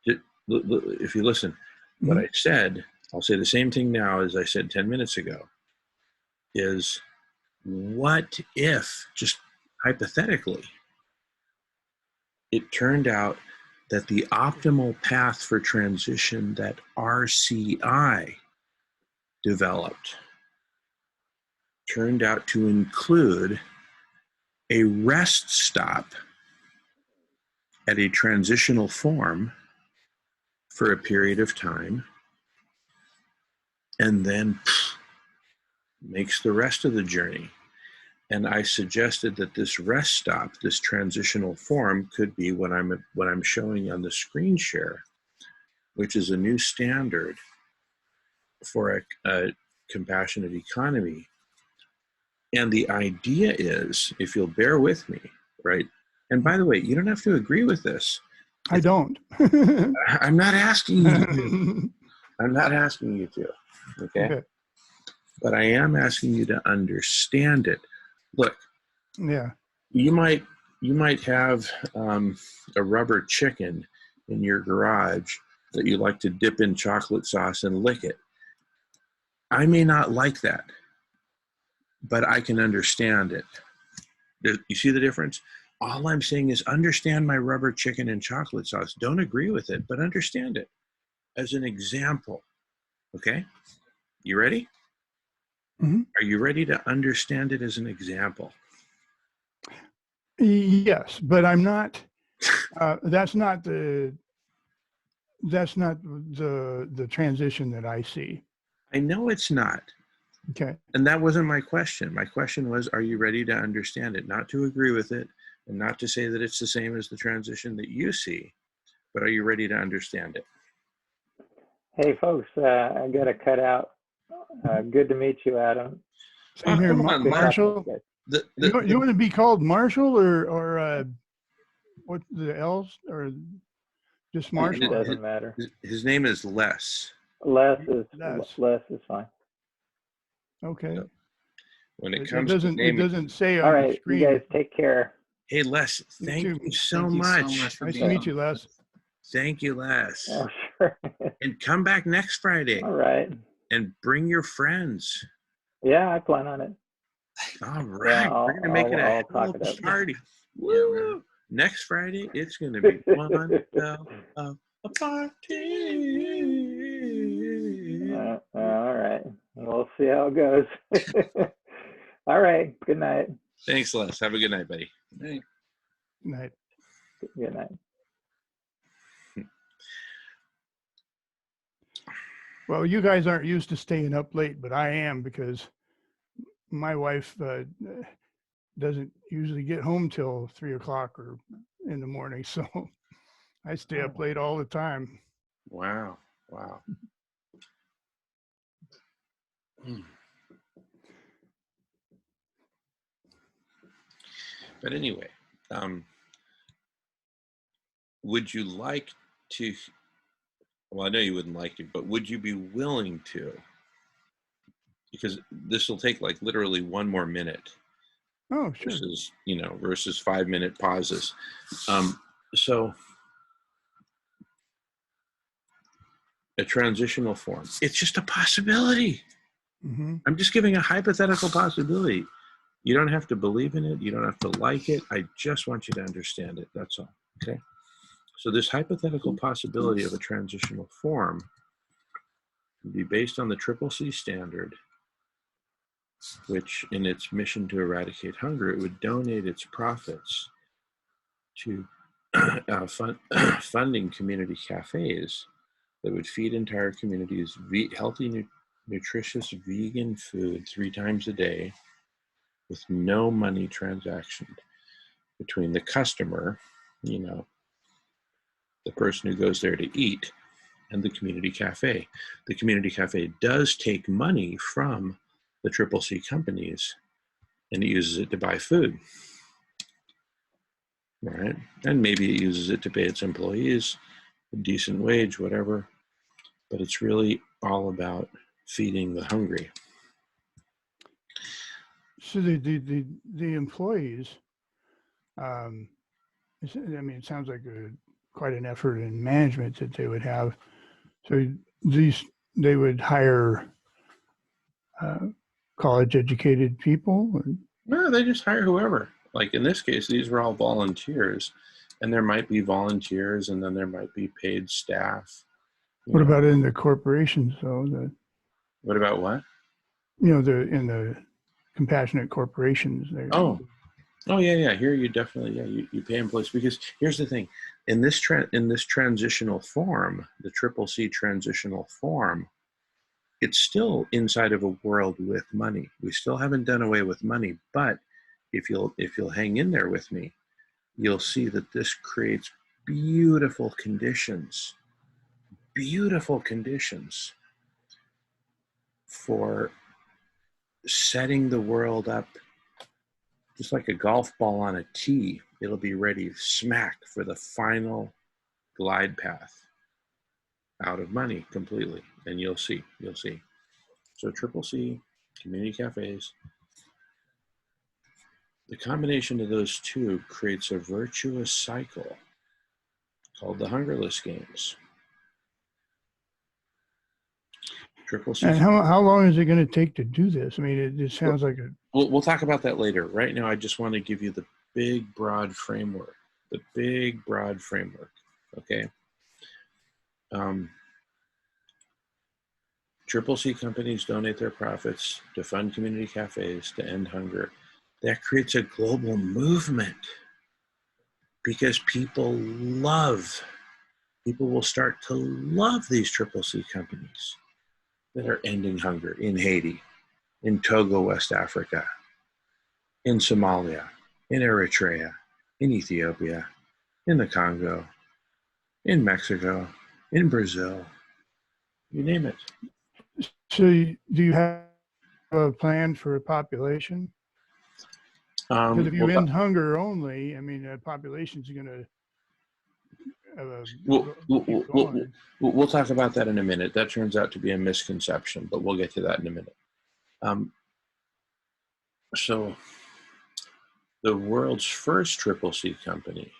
if you listen, what I said, I'll say the same thing now as I said 10 minutes ago, is what if, just hypothetically, it turned out that the optimal path for transition that RCI developed turned out to include a rest stop at a transitional form for a period of time, and then makes the rest of the journey. And I suggested that this rest stop, this transitional form, could be what I'm showing on the screen share, which is a new standard for a compassionate economy. And the idea is, if you'll bear with me, right? And by the way, you don't have to agree with this. I don't. I'm not asking you to. I'm not asking you to. Okay? But I am asking you to understand it. Look. Yeah. You might have a rubber chicken in your garage that you like to dip in chocolate sauce and lick it. I may not like that, but I can understand it. You see the difference? All I'm saying is understand my rubber chicken and chocolate sauce. Don't agree with it, but understand it as an example. Okay? You ready? Mm-hmm. Are you ready to understand it as an example? Yes, but I'm not. That's not the transition that I see. I know it's not. Okay. And that wasn't my question. My question was, are you ready to understand it? Not to agree with it, and not to say that it's the same as the transition that you see, but are you ready to understand it? Hey, folks, I got to cut out. Good to meet you, Adam. Same here, Marshall. You want to be called Marshall or what, the L's, or just Marshall? It doesn't matter. His name is Les. Les is fine. Okay. So when it comes to it doesn't say on the right, screen. You guys take care. Hey, Les, thank you so much. Nice to meet you, Les. Thank you, Les. Oh, sure. And come back next Friday. All right. And bring your friends. Yeah, I plan on it. All right. Yeah, we're going to make it a hell of a party. Woo! Next Friday, it's going to be one hell of a party. All right. We'll see how it goes. All right. Good night. Thanks, Les. Have a good night, buddy. Good night. Good night. Well, you guys aren't used to staying up late, but I am, because my wife doesn't usually get home till 3 o'clock or in the morning. So I stay up late all the time. Wow. Wow. But anyway, would you like to, well, I know you wouldn't like to, but would you be willing to, because this will take like literally 1 more minute. Oh, sure. Versus 5-minute pauses. So a transitional form, it's just a possibility. Mm-hmm. I'm just giving a hypothetical possibility. You don't have to believe in it. You don't have to like it. I just want you to understand it. That's all. Okay. So this hypothetical possibility of a transitional form would be based on the CCC standard, which in its mission to eradicate hunger, it would donate its profits to funding community cafes that would feed entire communities healthy, nutritious vegan food 3 times a day with no money transaction between the customer, the person who goes there to eat, and the community cafe. The community cafe does take money from the CCC companies, and it uses it to buy food, right? And maybe it uses it to pay its employees a decent wage, whatever. But it's really all about feeding the hungry. So the employees, it sounds like quite an effort in management that they would have. So they would hire college-educated people? No, they just hire whoever. Like in this case, these were all volunteers, and there might be volunteers, and then there might be paid staff. What about in the corporations, though? What about what? In the compassionate corporations. Oh yeah. Here you definitely you pay employees, because here's the thing: in this transitional form, the CCC transitional form, it's still inside of a world with money. We still haven't done away with money, but if you'll hang in there with me, you'll see that this creates beautiful conditions for setting the world up just like a golf ball on a tee. It'll be ready smack for the final glide path out of money completely. And you'll see. So CCC, community cafes, the combination of those two creates a virtuous cycle called the Hungerless Games. CCC. And how long is it going to take to do this? I mean, it sounds like a... We'll talk about that later. Right now, I just want to give you the big, broad framework. Okay? CCC companies donate their profits to fund community cafes to end hunger. That creates a global movement because people will start to love these CCC companies that are ending hunger in Haiti, in Togo, West Africa, in Somalia, in Eritrea, in Ethiopia, in the Congo, in Mexico, in Brazil, you name it. So do you have a plan for a population? Because if you end hunger only, I mean, the population's going to... We'll talk about that in a minute. That turns out to be a misconception, but we'll get to that in a minute. So the world's first CCC company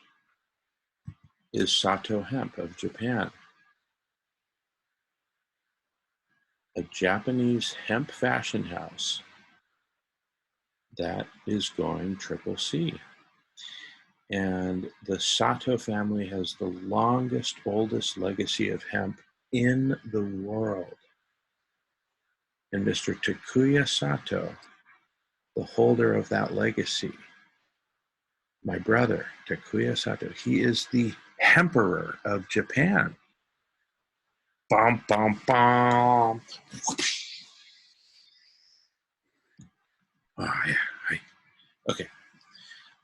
is Sato Hemp of Japan, a Japanese hemp fashion house that is going CCC. And the Sato family has the longest, oldest legacy of hemp in the world. And Mr. Takuya Sato, the holder of that legacy, my brother, Takuya Sato, he is the Emperor of Japan. Bum, bum, bum. Oh, yeah. Okay.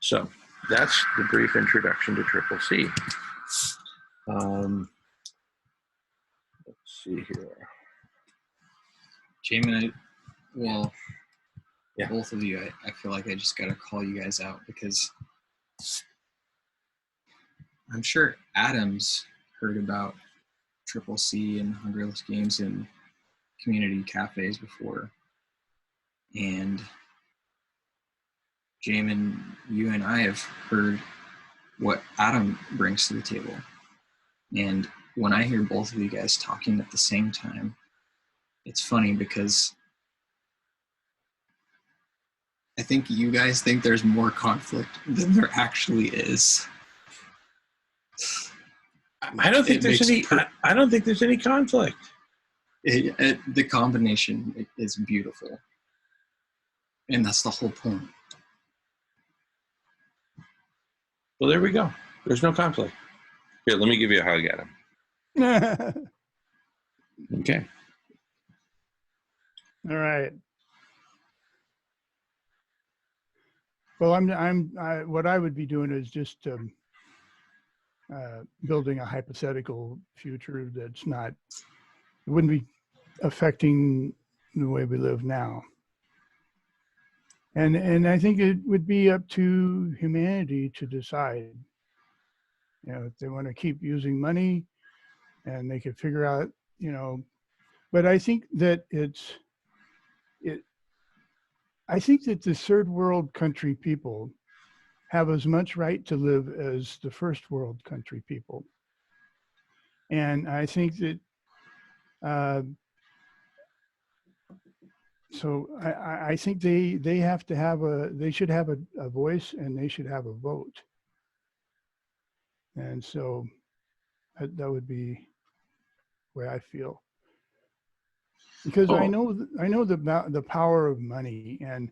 So that's the brief introduction to CCC. Let's see here. Jamin, both of you, I feel like I just got to call you guys out because I'm sure Adam's heard about CCC and Hungerless Games and community cafes before. And Jamin, you and I have heard what Adam brings to the table. And when I hear both of you guys talking at the same time, it's funny because I think you guys think there's more conflict than there actually is. I don't think there's any conflict. The combination is beautiful. And that's the whole point. Well, there we go. There's no conflict. Here, let me give you a hug, Adam. Okay. All right. Well, what I would be doing is just building a hypothetical future that's not, it wouldn't be affecting the way we live now. And I think it would be up to humanity to decide, if they want to keep using money, and they could figure out, but I think that I think that the third world country people have as much right to live as the first world country people. And I think that, so I think they have to have they should have a voice, and they should have a vote. And so that would be the way I feel. Because I know the power of money, and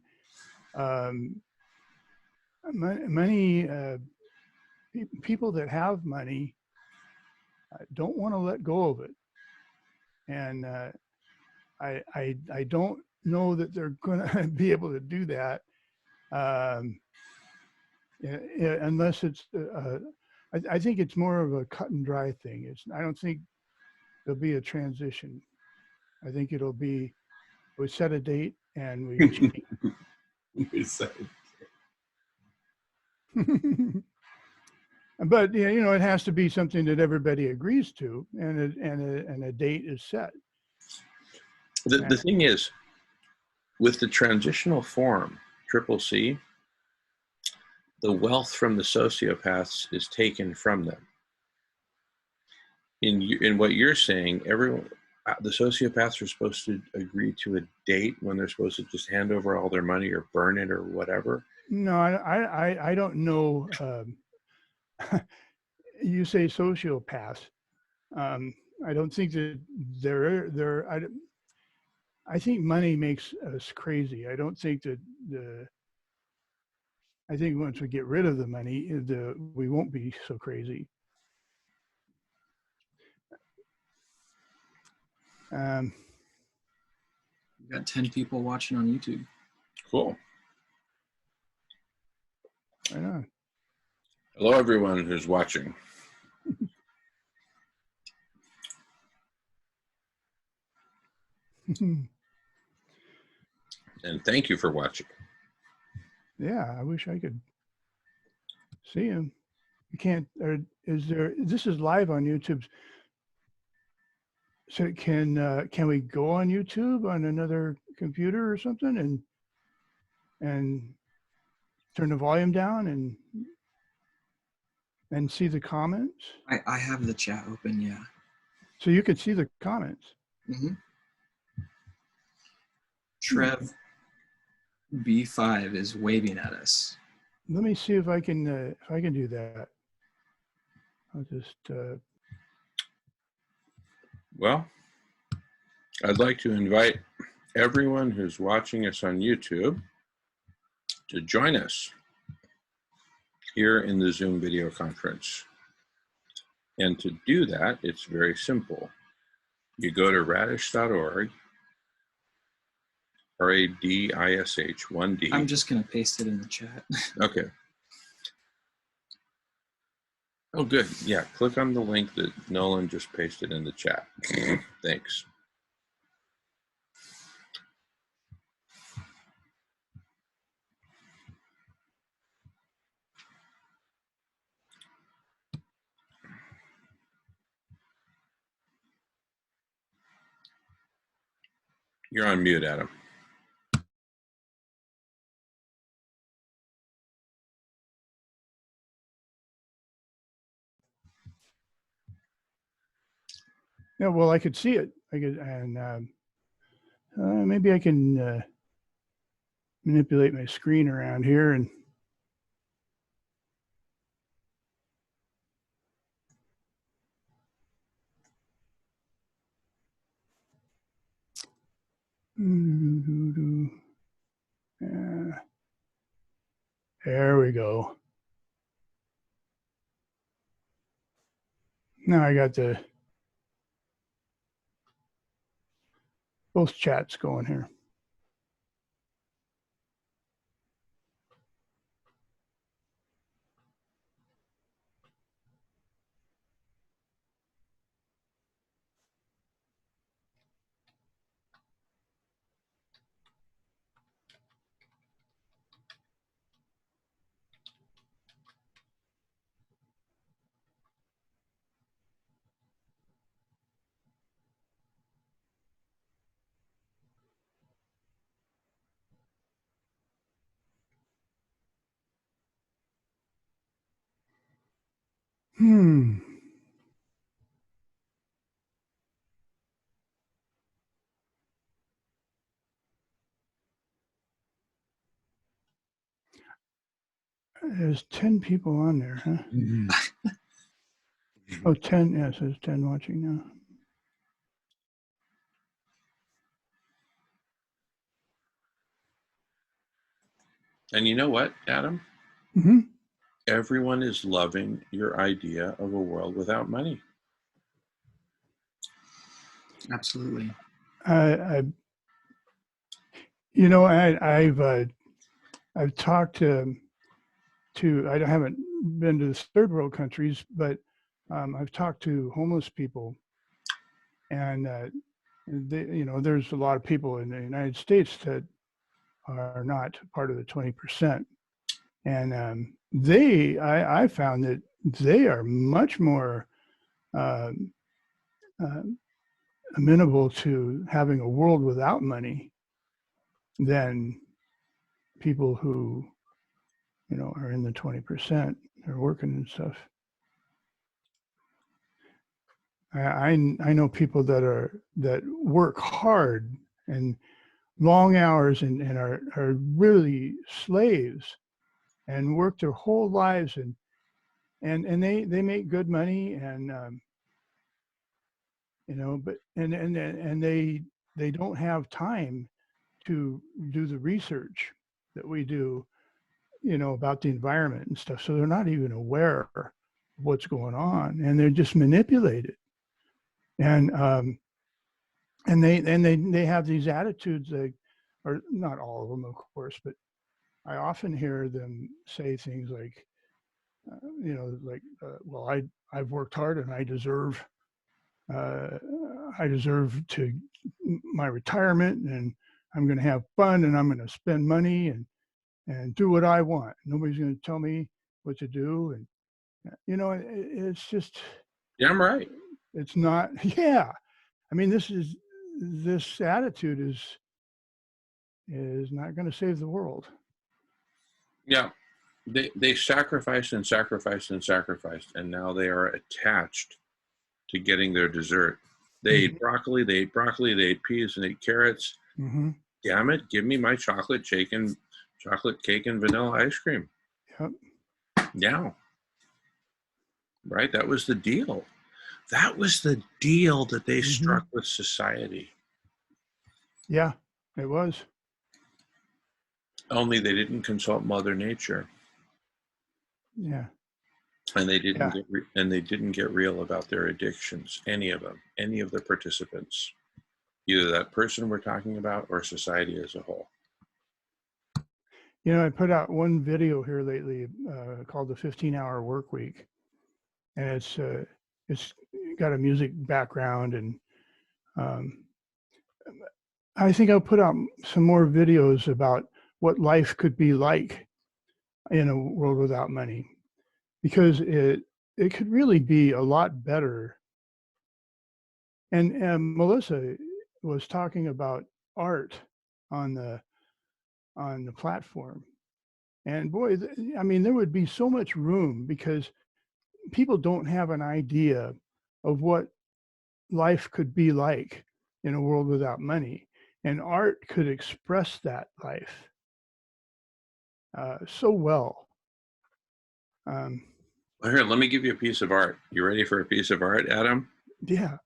money. People that have money don't want to let go of it, and I don't know that they're going to be able to do that unless it's. I think it's more of a cut and dry thing. I don't think there'll be a transition. I think it'll be, we set a date, and we cheat. But yeah, you know, it has to be something that everybody agrees to, and a date is set. The thing is, with the transitional form, CCC, the wealth from the sociopaths is taken from them. In what you're saying, everyone, the sociopaths are supposed to agree to a date when they're supposed to just hand over all their money or burn it or whatever. No, I don't know. You say sociopaths. I don't think that I think money makes us crazy. I don't think that I think once we get rid of the money, we won't be so crazy. We've got 10 people watching on YouTube. Cool. Right on. Hello, everyone who's watching. And thank you for watching. Yeah, I wish I could see him. You can't, this is live on YouTube. So can we go on YouTube on another computer or something and turn the volume down and see the comments? I have the chat open, yeah. So you could see the comments. Mm-hmm. Trev B5 is waving at us. Let me see if I can do that. I'll just. Well, I'd like to invite everyone who's watching us on YouTube to join us here in the Zoom video conference. And to do that, it's very simple. You go to radish.org, RADISH, 1D. I'm just going to paste it in the chat. Okay. Oh, good. Yeah, click on the link that Nolan just pasted in the chat. Thanks. You're on mute, Adam. Yeah, well, I could see it. I could, and maybe I can manipulate my screen around here and. There we go. Now I got both chats going here. There's 10 people on there, huh? Oh, 10, yes, there's 10 watching now. And you know what, Adam? Mm-hmm. Everyone is loving your idea of a world without money. Absolutely. You know, I've talked to I haven't been to the third world countries, but I've talked to homeless people, and they, you know, there's a lot of people in the United States that are not part of the 20%. And I found that they are much more amenable to having a world without money than people who, are in the 20%, are working and stuff. I know people that work hard and long hours and are really slaves and work their whole lives and they make good money and but they don't have time to do the research that we do about the environment and stuff, so they're not even aware of what's going on, and they're just manipulated. And they have these attitudes that are not all of them, of course, but I often hear them say things like, well, I've worked hard and I deserve to my retirement, and I'm going to have fun, and I'm going to spend money and do what I want. Nobody's going to tell me what to do, and it's just. Yeah, I'm right. It's not. Yeah, I mean, this attitude is not going to save the world. Yeah, they sacrificed and sacrificed and sacrificed, and now they are attached to getting their dessert. They ate broccoli, they ate peas, and ate carrots. Mm-hmm. Damn it, give me my chocolate cake and vanilla ice cream. Yep. Yeah. Right? That was the deal. That was the deal that they struck with society. Yeah, it was. Only they didn't consult Mother Nature. Yeah. And they didn't get real about their addictions, any of them, any of the participants, either that person we're talking about or society as a whole. I put out one video here lately called the 15-Hour Work Week, and it's got a music background, and I think I'll put out some more videos about what life could be like in a world without money, because it could really be a lot better. And Melissa was talking about art on the platform, and boy, I mean, there would be so much room, because people don't have an idea of what life could be like in a world without money, and art could express that life so well. Well, here, let me give you a piece of art. You ready for a piece of art, Adam? Yeah.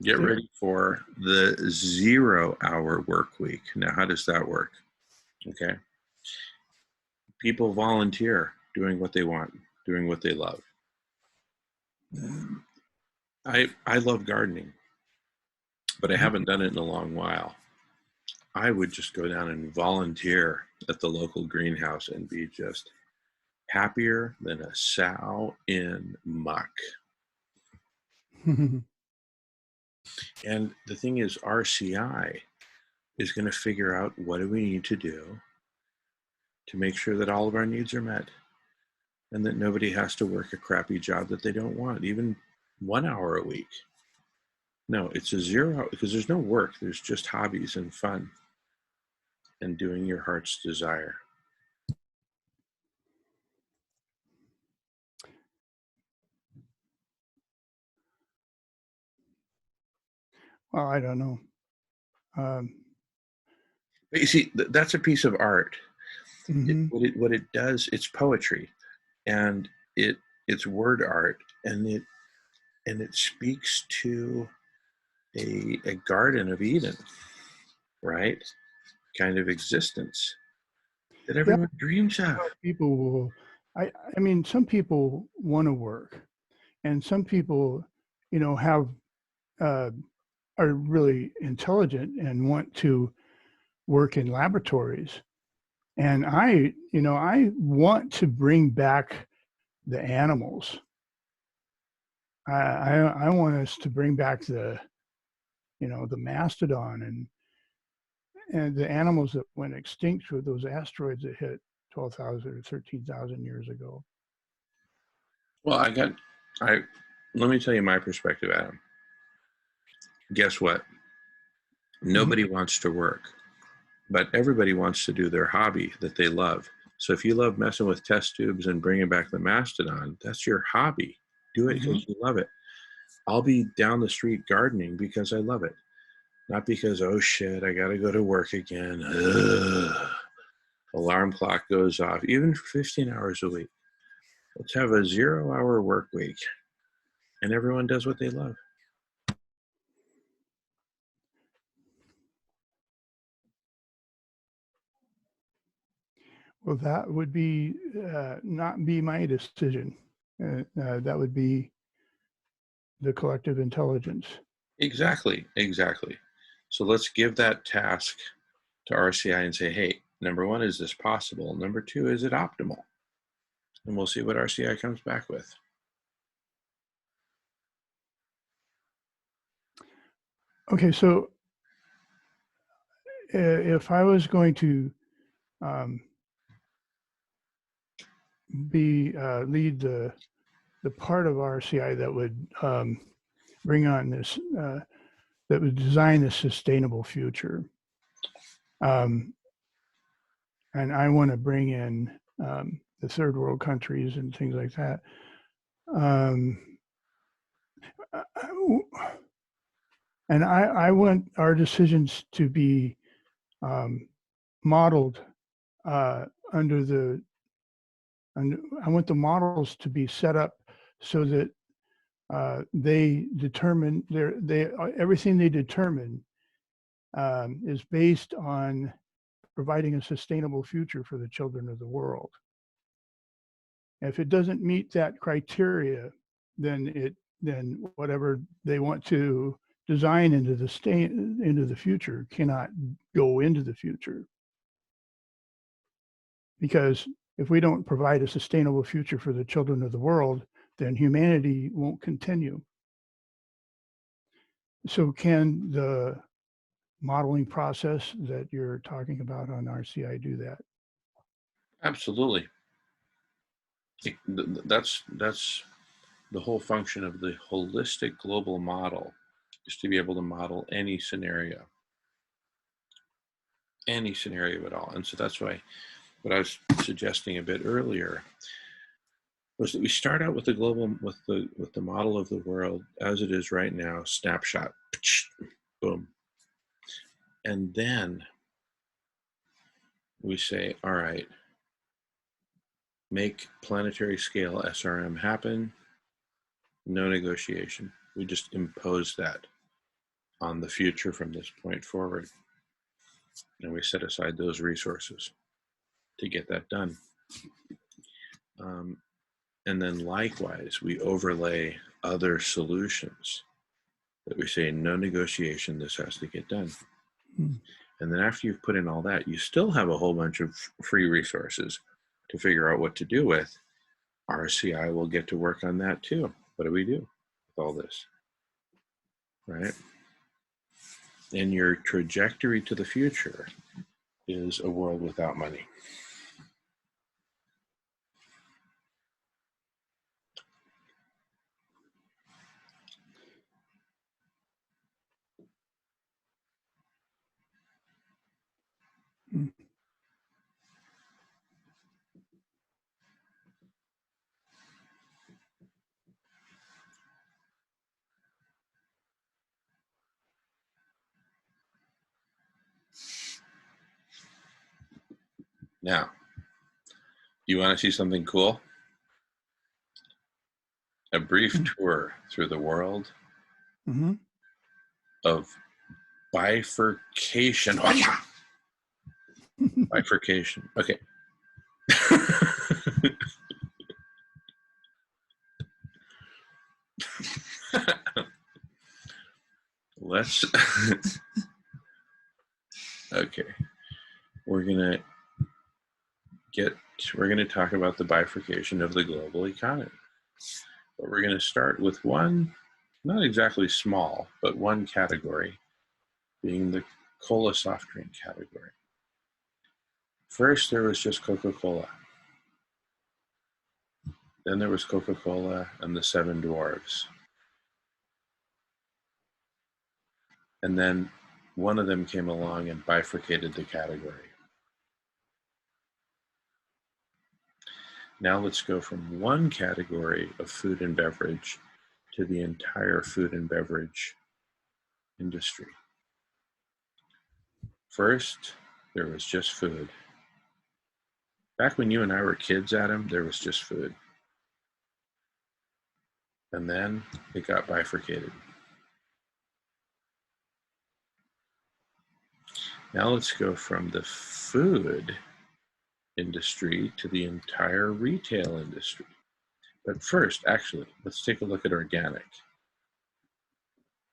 Get ready for the 0-hour work week. Now, how does that work? Okay. People volunteer doing what they want, doing what they love. I love gardening, but I haven't done it in a long while. I would just go down and volunteer at the local greenhouse and be just happier than a sow in muck. And the thing is, RCI is going to figure out what do we need to do to make sure that all of our needs are met, and that nobody has to work a crappy job that they don't want, even 1 hour a week. No, it's a 0 hour, because there's no work. There's just hobbies and fun and doing your heart's desire. Well, I don't know. But you see, that's a piece of art. What it does, it's poetry, and it's word art, and it speaks to a Garden of Eden, right? Kind of existence that everyone dreams of. People will. I mean, some people want to work, and some people, have are really intelligent and want to work in laboratories. And I want to bring back the animals. I want us to bring back the mastodon and the animals that went extinct with those asteroids that hit 12,000 or 13,000 years ago. Well, let me tell you my perspective, Adam. Guess what? Nobody wants to work, but everybody wants to do their hobby that they love. So if you love messing with test tubes and bringing back the mastodon, that's your hobby. Do it because you love it. I'll be down the street gardening because I love it. Not because, oh shit, I got to go to work again. Ugh. Alarm clock goes off, even for 15 hours a week. Let's have a 0-hour work week. And everyone does what they love. Well, that would be not be my decision. That would be the collective intelligence. Exactly. So let's give that task to RCI and say, hey, number one, is this possible? Number two, is it optimal? And we'll see what RCI comes back with. Okay, so if I was going to lead the part of RCI that would bring on this, that would design a sustainable future, and I want to bring in the third world countries and things like that. And I want our decisions to be modeled under the, I want the models to be set up so that they determine everything they determine is based on providing a sustainable future for the children of the world. If it doesn't meet that criteria, then whatever they want to design into the future cannot go into the future. Because if we don't provide a sustainable future for the children of the world, then humanity won't continue. So can the modeling process that you're talking about on RCI do that? Absolutely. That's the whole function of the holistic global model, is to be able to model any scenario at all. And so that's why what I was suggesting a bit earlier was that we start out with the global, with the model of the world as it is right now, snapshot, boom. And then we say, all right, make planetary scale SRM happen, no negotiation. We just impose that on the future from this point forward. And we set aside those resources to get that done. And then likewise, we overlay other solutions that we say, no negotiation, this has to get done. And then after you've put in all that, you still have a whole bunch of free resources to figure out what to do with. RCI will get to work on that too. What do we do with all this? Right? And your trajectory to the future is a world without money. Now, you want to see something cool? A brief tour through the world of bifurcation. Bifurcation. Okay. Let's. Okay. We're going to talk about the bifurcation of the global economy. But we're going to start with one, not exactly small, but one category, being cola soft drink category. First, there was just Coca-Cola. Then there was Coca-Cola and the Seven Dwarfs. And then one of them came along and bifurcated the category. Now let's go from one category of food and beverage to the entire food and beverage industry. First, there was just food. Back when you and I were kids, Adam, there was just food. And then it got bifurcated. Now let's go from the food industry to the entire retail industry. But first, actually, let's take a look at organic.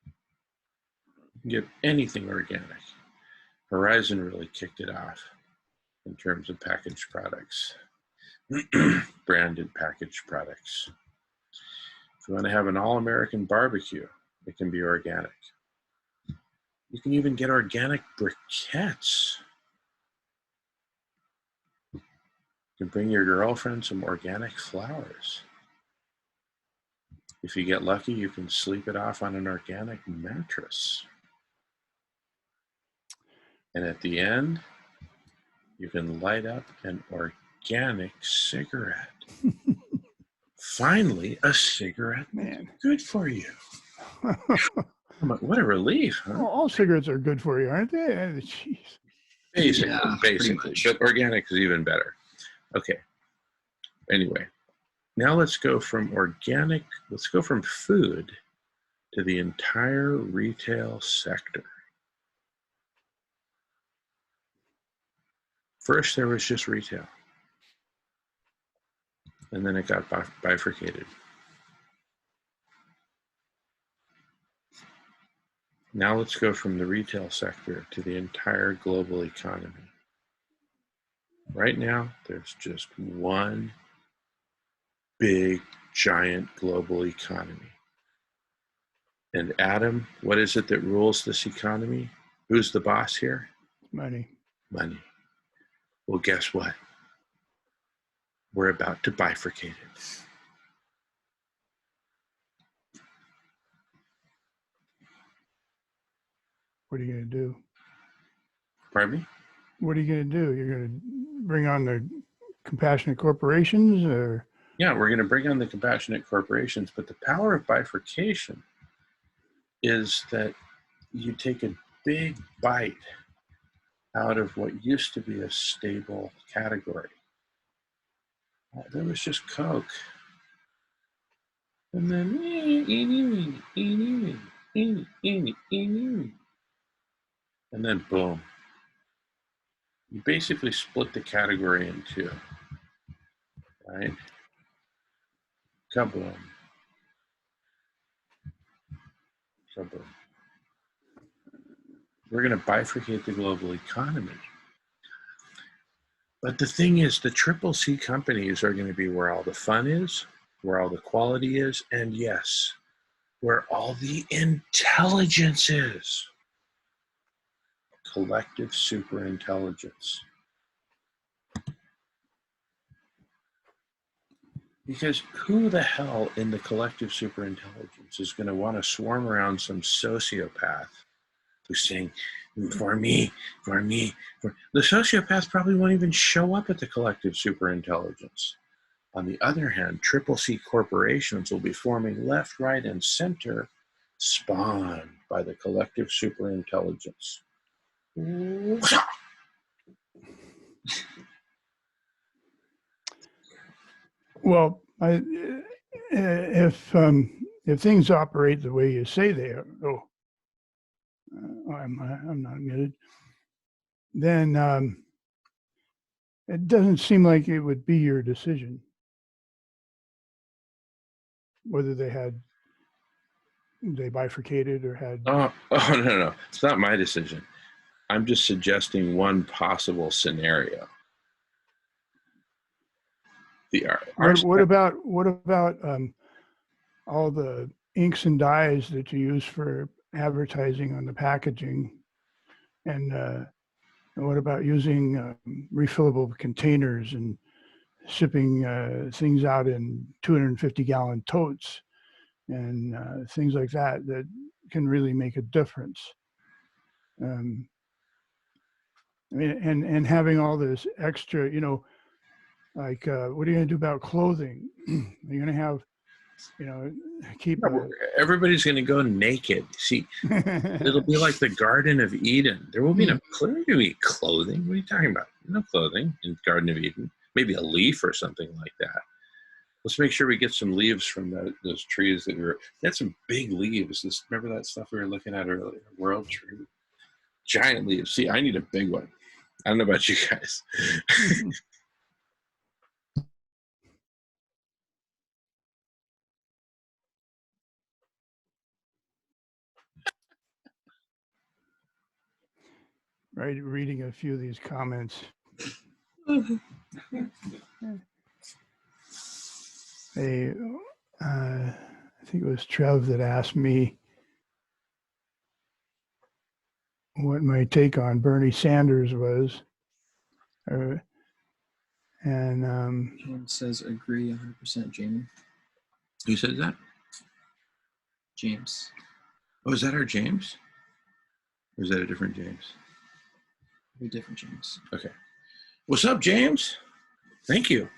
You can get anything organic. Horizon really kicked it off in terms of packaged products, branded packaged products. If you want to have an all-American barbecue, it can be organic. You can even get organic briquettes. You can bring your girlfriend some organic flowers. If you get lucky, you can sleep it off on an organic mattress. And at the end, you can light up an organic cigarette. Finally, a cigarette. Man, good for you. What a relief, huh? Well, all cigarettes are good for you, aren't they? Jeez. Basically, but organic is even better. Okay. Anyway, now let's go from food to the entire retail sector. First, there was just retail. And then it got bifurcated. Now let's go from the retail sector to the entire global economy. Right now, there's just one big, giant global economy. And Adam, what is it that rules this economy? Who's the boss here? Money. Money. Well, guess what? We're about to bifurcate it. What are you going to do? Pardon me? What are you going to do? You're going to bring on the compassionate corporations, or? Yeah, we're going to bring on the compassionate corporations, but the power of bifurcation is that you take a big bite out of what used to be a stable category. There was just Coke. And then, and then boom. You basically split the category in two, right? Kaboom. Kaboom. We're going to bifurcate the global economy. But the thing is, the Triple C companies are going to be where all the fun is, where all the quality is, and yes, where all the intelligence is. Collective superintelligence. Because who the hell in the collective superintelligence is going to want to swarm around some sociopath who's saying, for me. The sociopath probably won't even show up at the collective superintelligence. On the other hand, Triple C corporations will be forming left, right, and center, spawned by the collective superintelligence. Well, if things operate the way you say they are, I'm not muted. Then it doesn't seem like it would be your decision whether they bifurcated or had. Oh no! It's not my decision. I'm just suggesting one possible scenario. What about all the inks and dyes that you use for advertising on the packaging? And what about using refillable containers and shipping things out in 250-gallon totes and things like that that can really make a difference. I mean, and having all this extra, you know, like what are you going to do about clothing? You're going to have, you know, keep. Everybody's going to go naked. See, it'll be like the Garden of Eden. There will be no clothing. What are you talking about? No clothing in Garden of Eden. Maybe a leaf or something like that. Let's make sure we get some leaves from those trees that they had some big leaves. Remember that stuff we were looking at earlier? World tree. Giant leaves. See, I need a big one. I don't know about you guys. Right, reading a few of these comments. I think it was Trev that asked me what my take on Bernie Sanders was. James says agree 100%, Jamie. Who said that? James. Oh, is that our James? Or is that a different James? A different James. Okay. What's up, James? Thank you.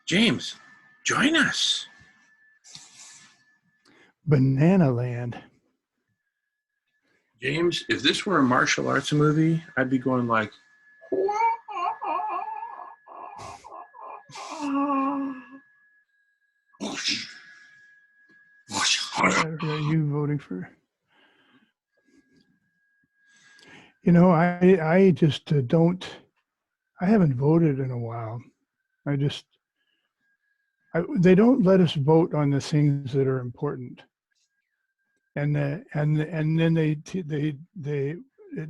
James, join us. Banana Land. James, if this were a martial arts movie, I'd be going like, Are you voting for? You know, I just don't. I haven't voted in a while. They don't let us vote on the things that are important, and then it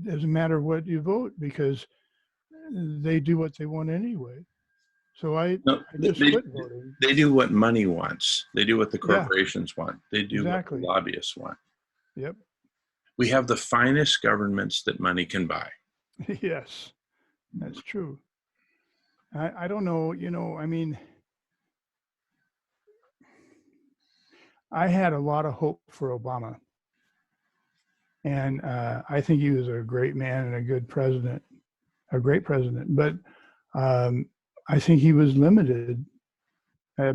doesn't matter what you vote because they do what they want anyway. So I just quit voting. They do what money wants. They do what the corporations want. They do what the lobbyists want. Yep. We have the finest governments that money can buy. Yes, that's true. I don't know, you know, I mean, I had a lot of hope for Obama. And I think he was a great man and a good president, a great president. But I think he was limited. I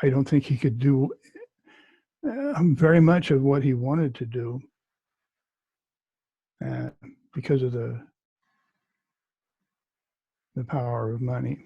don't think he could do very much of what he wanted to do because of the power of money.